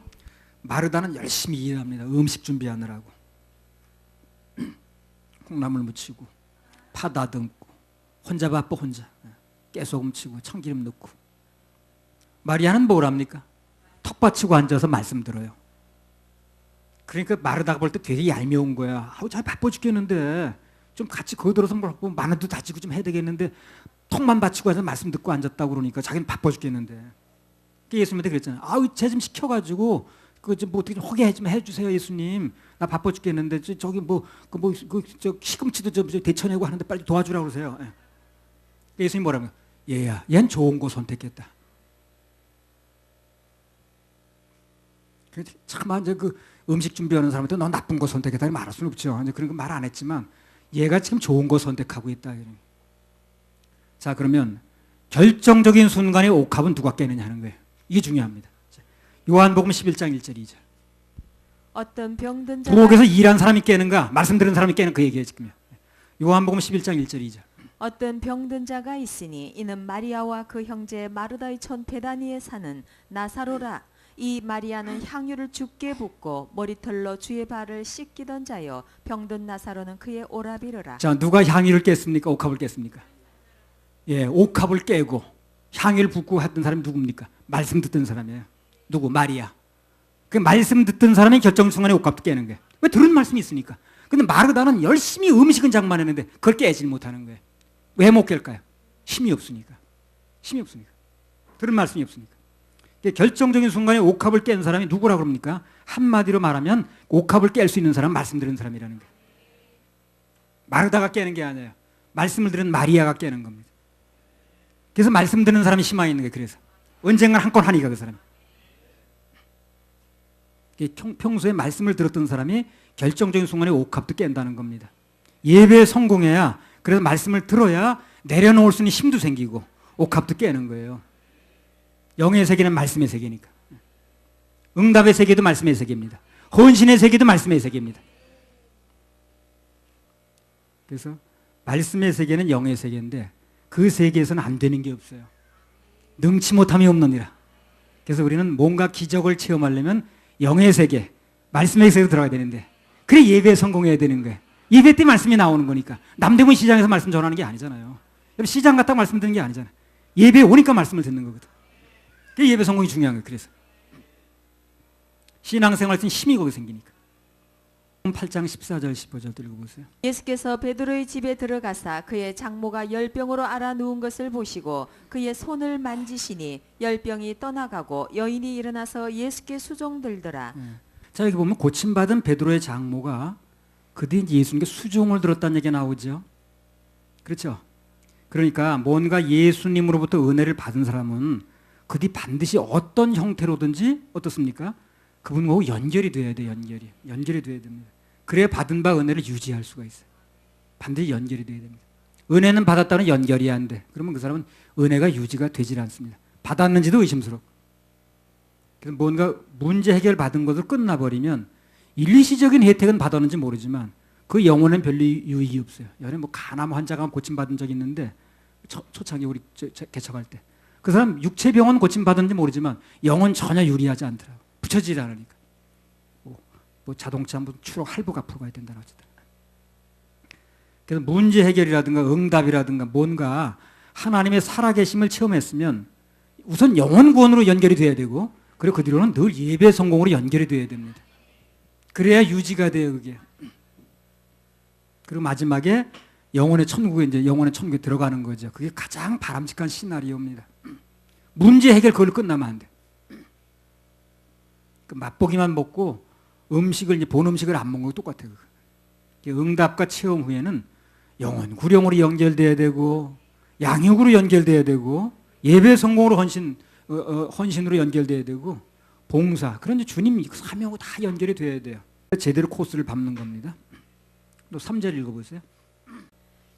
마르다는 열심히 일합니다. 음식 준비하느라고 콩나물 무치고 파 다듬고 혼자 바빠. 혼자 깨소금 치고 참기름 넣고. 마리아는 뭘 합니까? 턱 받치고 앉아서 말씀 들어요. 그러니까 마르다가 볼 때 되게 얄미운 거야. 아우, 잘 바빠 죽겠는데 좀 같이 거들어서 뭐 마늘도 다지고 좀 해야 되겠는데 턱만 받치고 해서 말씀 듣고 앉았다고 그러니까 자기는 바빠 죽겠는데. 예수님한테 그랬잖아요. 아우, 쟤 좀 시켜가지고 그 좀 뭐 어떻게 좀 허게 좀 해주세요, 예수님. 나 바빠 죽겠는데 저기 저 시금치도 좀 데쳐내고 하는데 빨리 도와주라고 그러세요. 예. 예수님 뭐라고요? 얘야, 얜 좋은 거 선택했다. 참 이제 그 음식 준비하는 사람한테 너 나쁜 거 선택했다 말할 수는 없죠. 이제 그런 거 말 안 했지만 얘가 지금 좋은 거 선택하고 있다. 자, 그러면 결정적인 순간에 옥합은 누가 깨느냐 하는 거예요. 이게 중요합니다. 요한복음 11장 1절 2절. 어떤 병든 자가 부엌에서 일한 사람이 깨는가 말씀 들은 사람이 깨는 그 얘기예요. 지금. 요한복음 11장 1절 2절. 어떤 병든 자가 있으니 이는 마리아와 그 형제 마르다의 촌 베다니에 사는 나사로라. 이 마리아는 향유를 죽게 붓고 머리털로 주의 발을 씻기던 자요 병든 나사로는 그의 오라비르라. 자, 누가 향유를 깼습니까? 옥합을 깼습니까? 예, 옥합을 깨고 향유를 붓고 했던 사람이 누굽니까? 말씀 듣던 사람이에요. 누구? 마리아. 그 말씀 듣던 사람이 결정 순간에 옥합도 깨는 거예요. 왜? 들은 말씀이 있으니까. 근데 마르다는 열심히 음식은 장만했는데 그걸 깨질 못하는 거예요. 왜 못 깰까요? 힘이 없으니까. 힘이 없으니까. 들은 말씀이 없으니까. 결정적인 순간에 옥합을 깬 사람이 누구라고 그럽니까? 한마디로 말하면 옥합을 깰 수 있는 사람은 말씀 들은 사람이라는 거예요. 마르다가 깨는 게 아니에요. 말씀을 들은 마리아가 깨는 겁니다. 그래서 말씀 듣는 사람이 희망이 있는 거예요. 그래서 언젠간 한 건 하니까 그 사람이. 평소에 말씀을 들었던 사람이 결정적인 순간에 옥합도 깬다는 겁니다. 예배에 성공해야, 그래서 말씀을 들어야 내려놓을 수 있는 힘도 생기고 옥합도 깨는 거예요. 영의 세계는 말씀의 세계니까. 응답의 세계도 말씀의 세계입니다. 헌신의 세계도 말씀의 세계입니다. 그래서 말씀의 세계는 영의 세계인데 그 세계에서는 안 되는 게 없어요. 능치 못함이 없느니라. 그래서 우리는 뭔가 기적을 체험하려면 영의 세계, 말씀의 세계로 들어가야 되는데 그래 예배에 성공해야 되는 거예요. 예배 때 말씀이 나오는 거니까. 남대문 시장에서 말씀 전하는 게 아니잖아요. 시장 갔다가 말씀 듣는 게 아니잖아요. 예배에 오니까 말씀을 듣는 거거든. 그게 예배 성공이 중요한 거예요. 그래서 신앙생활 때 힘이 거기 생기니까. 8장 14절 15절 읽어보세요. 예수께서 베드로의 집에 들어가사 그의 장모가 열병으로 앓아 누운 것을 보시고 그의 손을 만지시니 열병이 떠나가고 여인이 일어나서 예수께 수종들더라. 자, 여기 보면 고침받은 베드로의 장모가 그뒤 예수님께 수종을 들었다는 얘기가 나오죠. 그렇죠? 그러니까 뭔가 예수님으로부터 은혜를 받은 사람은 그뒤 반드시 어떤 형태로든지 어떻습니까? 그분하고 연결이 돼야 돼. 연결이 돼야 됩니다. 그래야 받은 바 은혜를 유지할 수가 있어요. 반드시 연결이 돼야 됩니다. 은혜는 받았다는 연결이 안 돼. 그러면 그 사람은 은혜가 유지가 되질 않습니다. 받았는지도 의심스럽고. 그래서 뭔가 문제 해결 받은 것으로 끝나버리면 일시적인 혜택은 받았는지 모르지만 그 영혼은 별로 유익이 없어요. 예전에 뭐 간암 환자가 고침받은 적이 있는데 초창기 우리 개척할 때 그 사람 육체병원 고침받았는지 모르지만 영혼 전혀 유리하지 않더라고. 붙여지지 않으니까. 뭐 자동차 한번 추락 할부 갚으러 가야 된다고 하더라. 그래서 문제 해결이라든가 응답이라든가 뭔가 하나님의 살아계심을 체험했으면 우선 영혼 구원으로 연결이 돼야 되고 그리고 그 뒤로는 늘 예배 성공으로 연결이 돼야 됩니다. 그래야 유지가 돼요, 그게. 그리고 마지막에 영혼의 천국에 들어가는 거죠. 그게 가장 바람직한 시나리오입니다. 문제 해결 그걸로 끝나면 안 돼. 그 맛보기만 먹고 본 음식을 안 먹는 거 똑같아요. 응답과 체험 후에는 영혼 구령으로 연결돼야 되고 양육으로 연결돼야 되고 예배 성공으로 헌신으로 연결돼야 되고 봉사 그런 주님 사명하고 다 연결이 돼야 돼요. 제대로 코스를 밟는 겁니다. 또 3절 읽어보세요.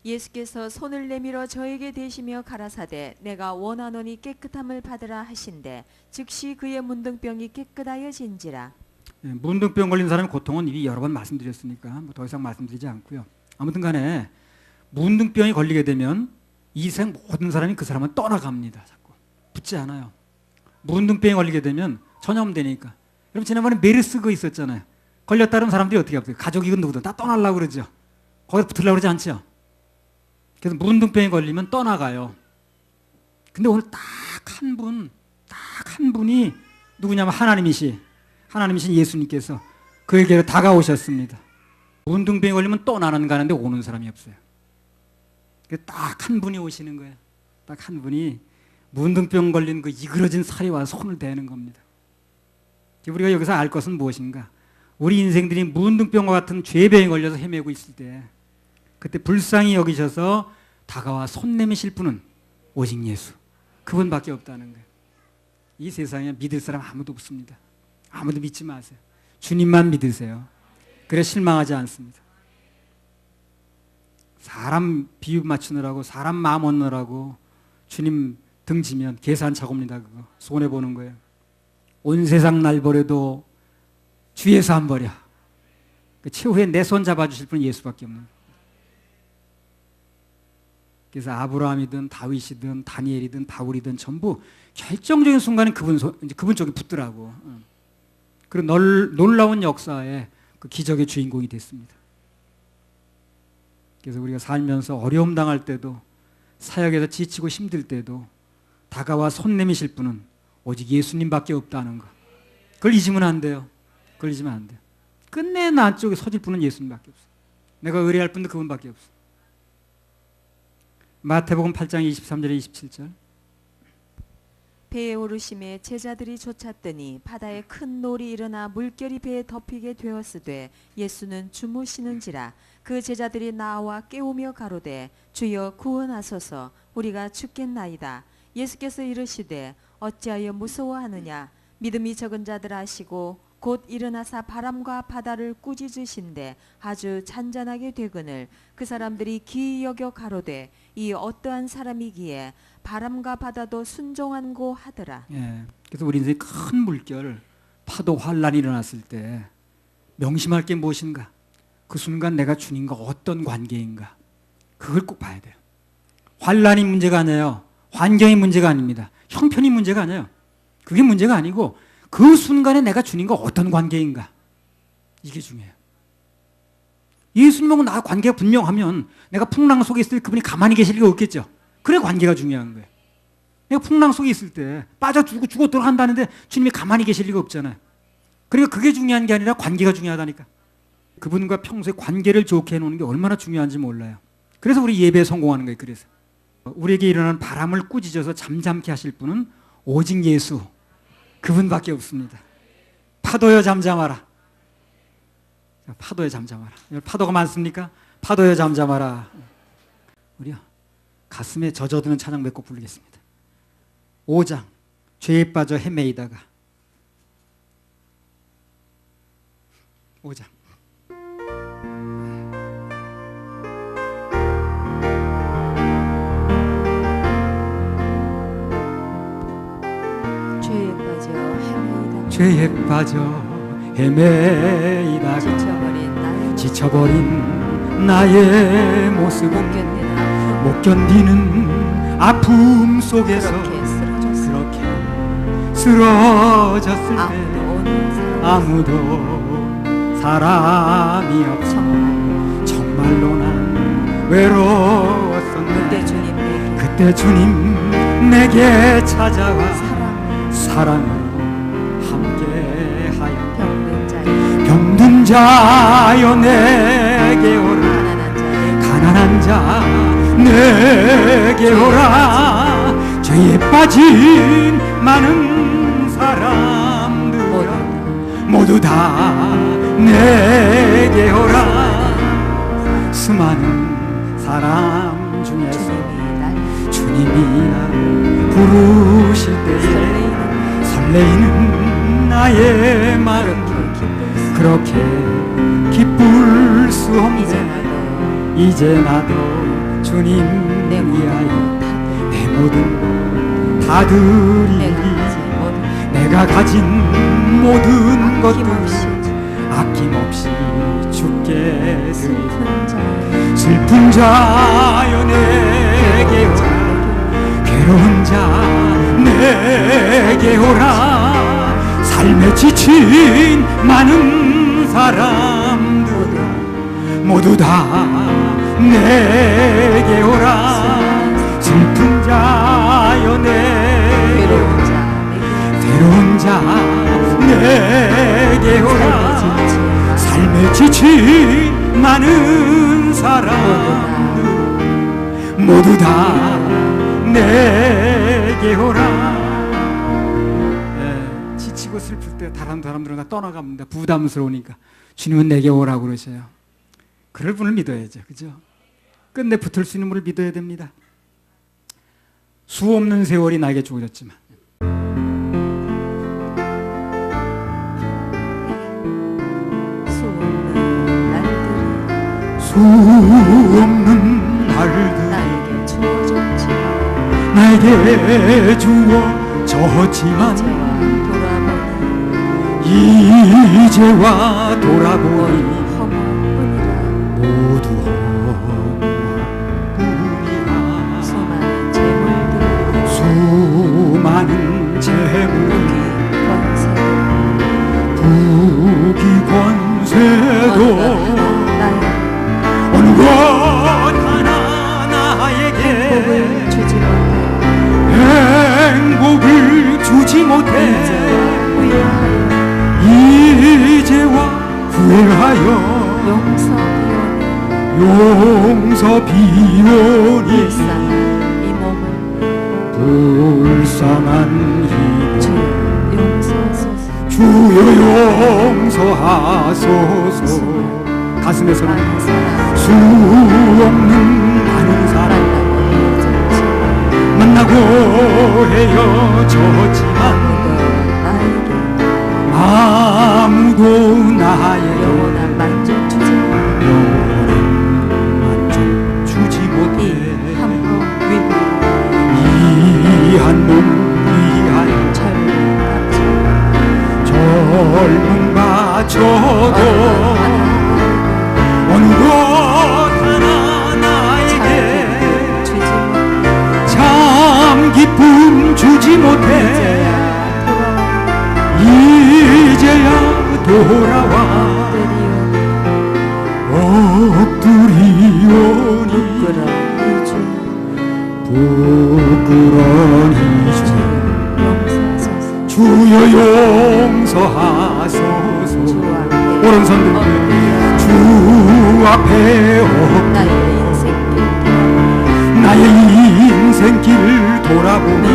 예수께서 손을 내밀어 저에게 대시며 가라사대 내가 원하노니 깨끗함을 받으라 하신대 즉시 그의 문둥병이 깨끗하여진지라. 문둥병 걸린 사람의 고통은 이미 여러 번 말씀드렸으니까 뭐 더 이상 말씀드리지 않고요. 아무튼 간에 문둥병이 걸리게 되면 이 생 모든 사람이 그 사람은 떠나갑니다. 자꾸 붙지 않아요. 문둥병이 걸리게 되면 전염되니까. 여러분 지난번에 메르스 그 있었잖아요. 걸렸다는 사람들이 어떻게 합니까? 가족이건 누구든 다 떠나려고 그러죠. 거기서 붙으려고 그러지 않죠. 그래서 문둥병이 걸리면 떠나가요. 근데 오늘 딱 한 분이 누구냐면 하나님이신 예수님께서 그에게로 다가오셨습니다. 문둥병이 걸리면 떠나는 가는데 오는 사람이 없어요. 딱 한 분이 오시는 거예요. 딱 한 분이 문둥병 걸린 그 이그러진 살이 와서 손을 대는 겁니다. 우리가 여기서 알 것은 무엇인가? 우리 인생들이 문둥병과 같은 죄병에 걸려서 헤매고 있을 때 그때 불쌍히 여기셔서 다가와 손 내미실 분은 오직 예수. 그분밖에 없다는 거예요. 이 세상에 믿을 사람 아무도 없습니다. 아무도 믿지 마세요. 주님만 믿으세요. 그래 실망하지 않습니다. 사람 비유 맞추느라고 사람 마음 얻느라고 주님 등지면 계산착오입니다. 그거 손해보는 거예요. 온 세상 날 버려도 주에서 안 버려. 그 최후에 내 손 잡아주실 분은 예수밖에 없는 거예요. 그래서 아브라함이든 다윗이든 다니엘이든 바울이든 전부 결정적인 순간에 그분 쪽에 붙더라고. 그리고 놀라운 역사의 그 기적의 주인공이 됐습니다. 그래서 우리가 살면서 어려움 당할 때도 사역에서 지치고 힘들 때도 다가와 손 내미실 분은 오직 예수님밖에 없다는 거. 그걸 잊으면 안 돼요. 그걸 잊으면 안 돼요. 끝내 나 쪽에 서질 분은 예수님밖에 없어요. 내가 의뢰할 분도 그분밖에 없어요. 마태복음 8장 23절에 27절. 배에 오르심에 제자들이 쫓았더니 바다에 큰 놀이 일어나 물결이 배에 덮이게 되었으되 예수는 주무시는지라. 그 제자들이 나와 깨우며 가로되 주여 구원하소서 우리가 죽겠나이다. 예수께서 이르시되 어찌하여 무서워하느냐. 믿음이 적은 자들 아시고 곧 일어나사 바람과 바다를 꾸짖으신데 아주 잔잔하게 되거늘 그 사람들이 기이 여겨 가로되 이 어떠한 사람이기에 바람과 바다도 순종한고 하더라. 예. 그래서 우리 인생에 큰 물결, 파도, 환란이 일어났을 때 명심할 게 무엇인가? 그 순간 내가 주님과 어떤 관계인가? 그걸 꼭 봐야 돼요. 환란이 문제가 아니에요. 환경이 문제가 아닙니다. 형편이 문제가 아니에요. 그게 문제가 아니고 그 순간에 내가 주님과 어떤 관계인가? 이게 중요해요. 예수님하고 나 관계가 분명하면 내가 풍랑 속에 있을 때 그분이 가만히 계실 리가 없겠죠. 그래 관계가 중요한 거예요. 내가 풍랑 속에 있을 때 빠져 죽어 들어간다는데 주님이 가만히 계실 리가 없잖아요. 그러니까 그게 중요한 게 아니라 관계가 중요하다니까. 그분과 평소에 관계를 좋게 해놓는 게 얼마나 중요한지 몰라요. 그래서 우리 예배에 성공하는 거예요. 그래서 우리에게 일어나는 바람을 꾸짖어서 잠잠케 하실 분은 오직 예수, 그분밖에 없습니다. 파도여 잠잠하라. 파도에 잠잠하라. 파도가 많습니까? 파도에 잠잠하라. 우리요 가슴에 젖어드는 찬양 몇 곡 부르겠습니다. 5장 죄에 빠져 헤매이다가 5장 죄에 빠져 헤매이다가 지쳐버린 나의 모습은 못 견디는 아픔 속에서 그렇게 쓰러졌을 때 아무도 사람이 없어 정말로 난 외로웠었는데 그때 주님 내게 찾아와 사랑을 병든 자여 내게 오라 가난한 자 내게 오라 죄에 빠진 많은 사람들 모두 다 내게 오라 수많은 사람 중에서 주님이 날 부르실 때에 설레이는 나의 마음 그렇게 기쁠 수 없네 이제 나도 주님 위하여 내 모든 것 다 드리리 내가 가진 모든 것들 아낌없이 주께 드리리 슬픈 자여 내게 오라 괴로운 자 내게 오라 삶에 지친 많은 사람들 모두 다 내게 오라 슬픈 자여 내게 괴로운 자 내게 오라 삶에 지친 많은 사람들 모두 다 내게 오라 지치고 슬플 때 다른 사람들은 다 떠나갑니다. 부담스러우니까 주님은 내게 오라고 그러셔요. 그럴 분을 믿어야죠. 그죠? 끝내 붙을 수 있는 분을 믿어야 됩니다. 수 없는 세월이 나에게 주어졌지만 수 없는 날들 나에게 주어졌지만 나에게 주어졌지만 이제와 돌아보니 이제와 돌아보니 험한뿐이라 모두 험뿐이라 수많은 재물들 수많은 재물 부귀 권세도 부귀 권세도 어느 것 하나 나에게 행복을 주지 못해 행복을 주지 못해 이제와 후회하여 용서 비오니 불쌍한 이 몸을 불쌍한 이 주 용서하소서. 주여 용서하소서. 가슴에서는 많은 사람 수 없는 많은 사람 만나고 만나고 헤어졌지만 아무도 나에게 아무도 나의 영원한 만족 주지 영원한 만족 주지 못해 이한몸 위로 이 한 몸 위하여 젊은 바쳐도 어느 것 하나 나에게 주지 참 기쁨 주지 못해 이제야 돌아와 엎드리오니 부끄러운 이주 주여 용서하소서. 오른손 들고 주 앞에 엎드려 나의 인생길 돌아보니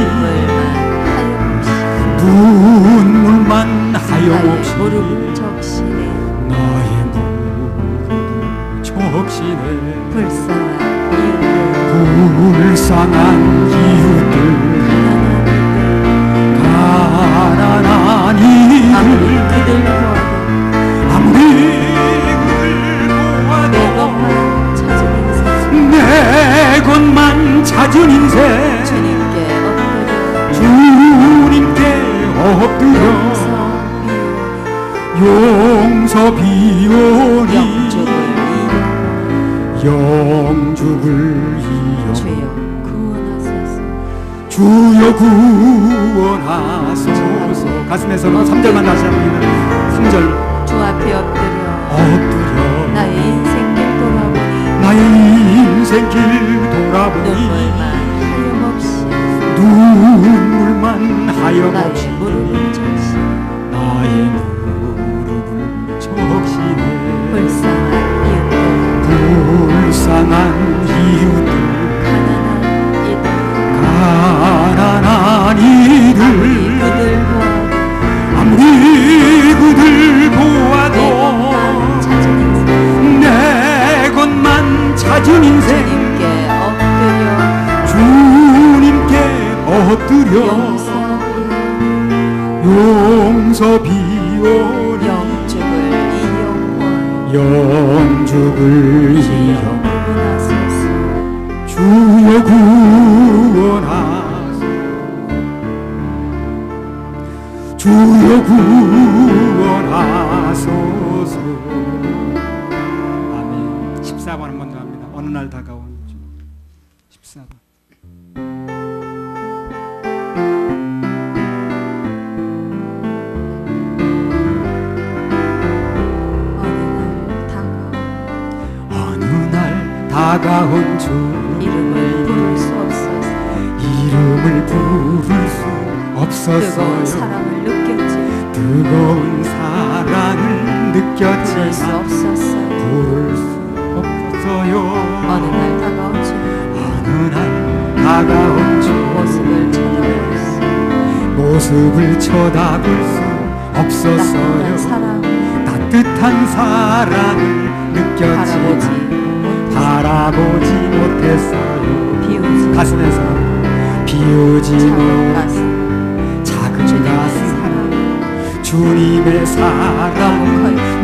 눈물만 하염없이 무릎을 적시네 나의 무릎을 적시네 불쌍한 이웃들 가난한 이들 아무리 그들 보아도 내 것만 찾은 인생 주님께 엎드려 용서 비오니 영죽을 이용 주여 구원하소서. 가슴에서는 3절만 다시 합니다. 3절 주 앞에 엎드려 엎드려 나의 인생길 돌아보니 나의 인생길 돌아보니 눈물만 눈물만 하염없이 하염없이 나의 무릎을 적시네 나의 무릎을 적시네 불쌍한 이웃들 가난한 이들 아무리 그들 보아도 내 것만 찾은 인생 주님께 엎드려 용서 비오니 영죽을 이용 주여 구원하소서. 주여 구원하소서. 아멘. 14번 한 번 더 합니다. 어느 날 다가온 주. 14번. 다가온 주 이름을 부를 수 없어서 이름을 부를 수 뜨거운 없었어요. 사랑을 느꼈지 뜨거운 사랑을 부를 수 느꼈지만 없었어요. 부를 수 없어요. 어느 날 다가온 주 어느 날 다가온 주 모습을 쳐다볼 수 없었어요. 따뜻한 사랑을 느꼈지만 바라보지 못했어요. 가슴에서 비우지 못한 작은 가슴 주님의 사랑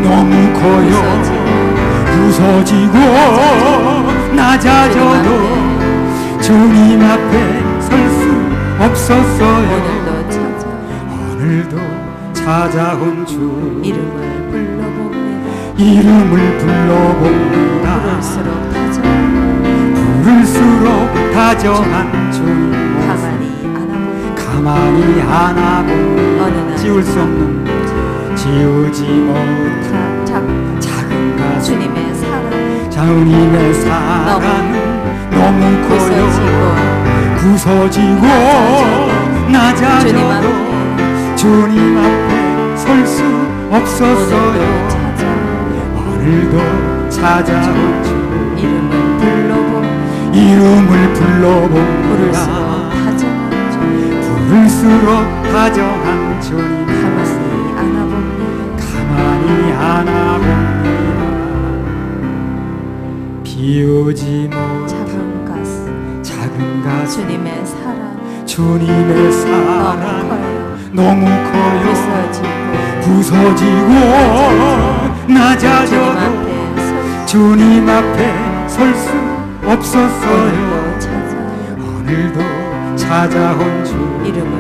너무 커요. 부서지고 낮아져도 주님 앞에 설 수 없었어요. 오늘도 찾아온 주 이름을 불러봅니다. 이름을 불러봅니다. 부를수록 다정한 주님 가만히 안아봅니다. 어느 날 지울 수 없는 지우지 못한 작은 가슴 주님의 사랑 주님의 사랑은 너무 커요. 부서지고 낮아져도 주님 앞에 설 수 없었어요. 오늘도 찾아온 주 이름을 불러봅니다. 부를수록 다정한 주님 가만히 안아봅니다. 비우지 못한 작은 가슴 주님의 사랑 너무 커요. 부서지고 낮아져도 주님 앞에 설 수 없었어요. 오늘도 찾아온 주 이름을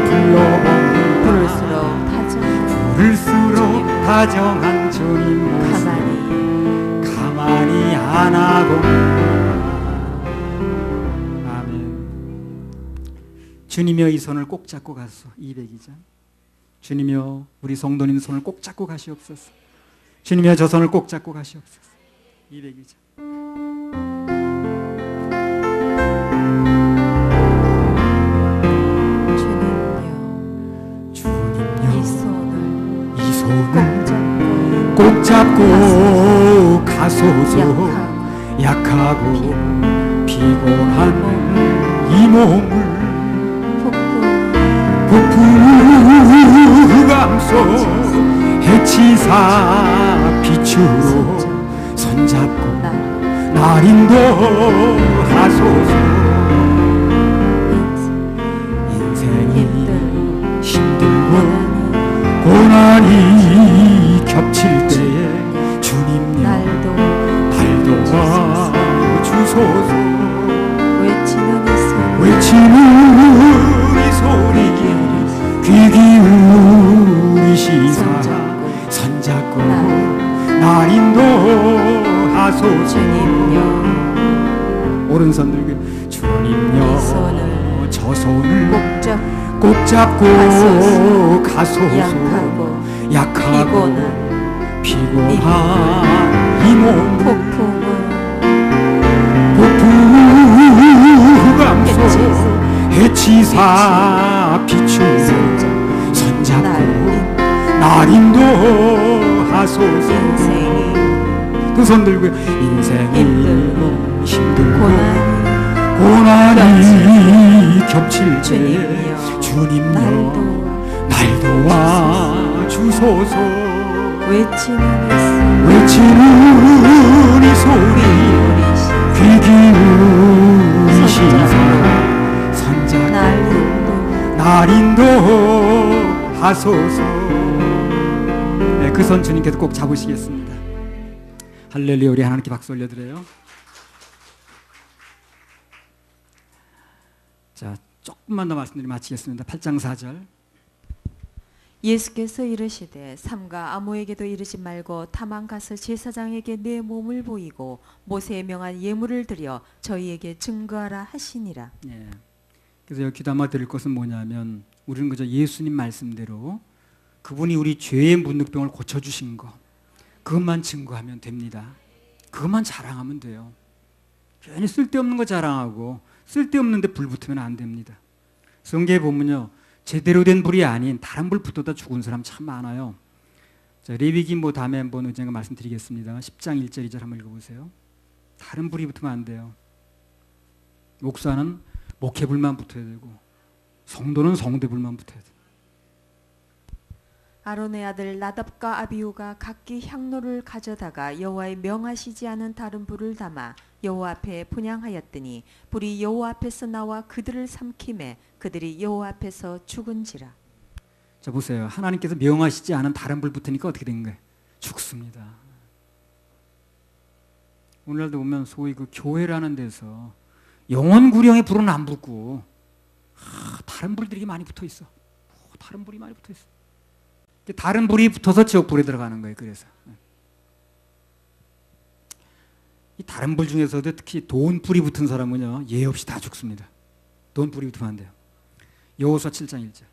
불러봅니다. 부를수록 다정한 주님 가만히 안아봅니다. 아멘. 주님여 이 손을 꼭 잡고 가소. 202장. 주님여 우리 성도님 손을 꼭 잡고 가시옵소서. 주님여 저 손을 꼭 잡고 가시옵소서. 202장. 꼭 잡고 가소서. 약하고 피곤한 이 몸을 폭풍감소 해치사 빛으로 손잡고 날 인도하소서. 인생이 힘들고 고난이 겹칠 때에 주님 날 도와 주소서. 외치는 이 소리 귀 기울이시사 손잡고 날 인도하소서. 오른손 들고 주님여 저 손을 꼭 잡고 가소서. 약하고 피곤한 이 몸 폭풍감소 해치사 비추고 손잡고 날 인도하소서. 두 손 들고 인생이 힘들고 고난이 겹칠 때 주님여 날 도와 주소서. 외치는 이 소리 귀 기울이시사 손잡고 날 인도하소서. 네, 그 손 주님께서 꼭 잡으시겠습니다. 할렐루야. 우리 하나님께 박수 올려드려요. 자, 조금만 더 말씀드리고 마치겠습니다. 8장 4절. 예수께서 이르시되 삼가 아무에게도 이르지 말고 다만 가서 제사장에게 내 몸을 보이고 모세에 명한 예물을 드려 저희에게 증거하라 하시니라. 예. 그래서 여기 기도 한마디 드릴 것은 뭐냐면 우리는 그저 예수님 말씀대로 그분이 우리 죄의 문득병을 고쳐주신 거 그것만 증거하면 됩니다. 그것만 자랑하면 돼요. 괜히 쓸데없는 거 자랑하고 쓸데없는데 불 붙으면 안 됩니다. 성경에 보면요, 제대로 된 불이 아닌 다른 불 붙어다 죽은 사람 참 많아요. 자, 레위기 다음에 한번 언젠가 말씀드리겠습니다. 10장 1절 2절 한번 읽어보세요. 다른 불이 붙으면 안 돼요. 목사는 목회불만 붙어야 되고 성도는 성대불만 붙어야 돼요. 아론의 아들 나답과 아비후가 각기 향로를 가져다가 여호와의 명하시지 않은 다른 불을 담아 여호와 앞에 분향하였더니 불이 여호와 앞에서 나와 그들을 삼키매 그들이 여호와 앞에서 죽은지라. 자, 보세요. 하나님께서 명하시지 않은 다른 불 붙으니까 어떻게 된 거예요? 죽습니다. 오늘날도 보면 소위 그 교회라는 데서 영원 구령의 불은 안 붙고 다른 불들이 많이 붙어 있어. 다른 불이 많이 붙어 있어. 다른 불이 붙어서 지옥 불에 들어가는 거예요. 그래서 이 다른 불 중에서도 특히 돈 불이 붙은 사람은요 예 없이 다 죽습니다. 돈 불이 붙으면 안 돼요. 여호수아 7장 1절.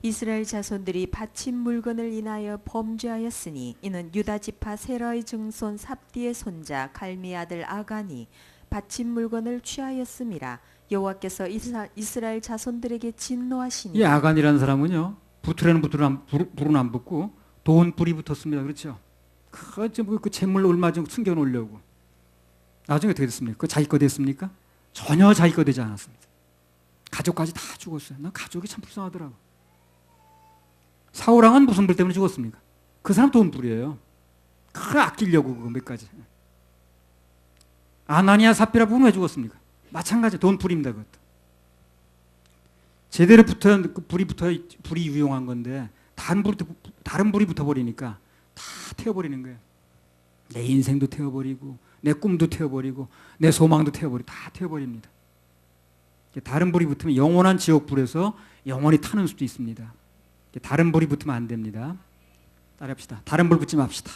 이스라엘 자손들이 바친 물건을 인하여 범죄하였으니 이는 유다 지파 세라의 증손 삽디의 손자 갈미 아들 아간이 바친 물건을 취하였음이라. 여호와께서 이스라엘 자손들에게 진노하시니 이 아간이라는 사람은요 붙으려는 불은 안 붙고 돈 불이 붙었습니다. 그렇죠? 그 재물 얼마 좀 숨겨 놓으려고. 나중에 어떻게 됐습니까? 그 자기 거 됐습니까? 전혀 자기 거 되지 않았습니다. 가족까지 다 죽었어요. 난 가족이 참 불쌍하더라고. 사울왕은 무슨 불 때문에 죽었습니까? 그 사람 돈 불이에요. 그걸 아끼려고 그거 몇 가지. 아나니아 삽비라 부는 왜 죽었습니까? 마찬가지 돈 불입니다. 그것도. 제대로 붙어야 불이 유용한 건데 다른 불이 붙어버리니까 다 태워버리는 거예요. 내 인생도 태워버리고 내 꿈도 태워버리고 내 소망도 태워버리고 다 태워버립니다. 다른 불이 붙으면 영원한 지옥 불에서 영원히 타는 수도 있습니다. 다른 불이 붙으면 안 됩니다. 따라합시다. 다른 불 붙지 맙시다.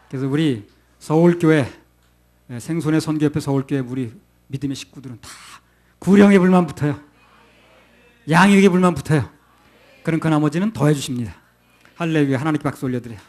그래서 우리 서울교회 생손의 선교협회 서울교회 우리 믿음의 식구들은 다 구령의 불만 붙어요. 양육의 불만 붙어요. 그럼 그 나머지는 더해 주십니다. 할렐루야. 하나님께 박수 올려드려요.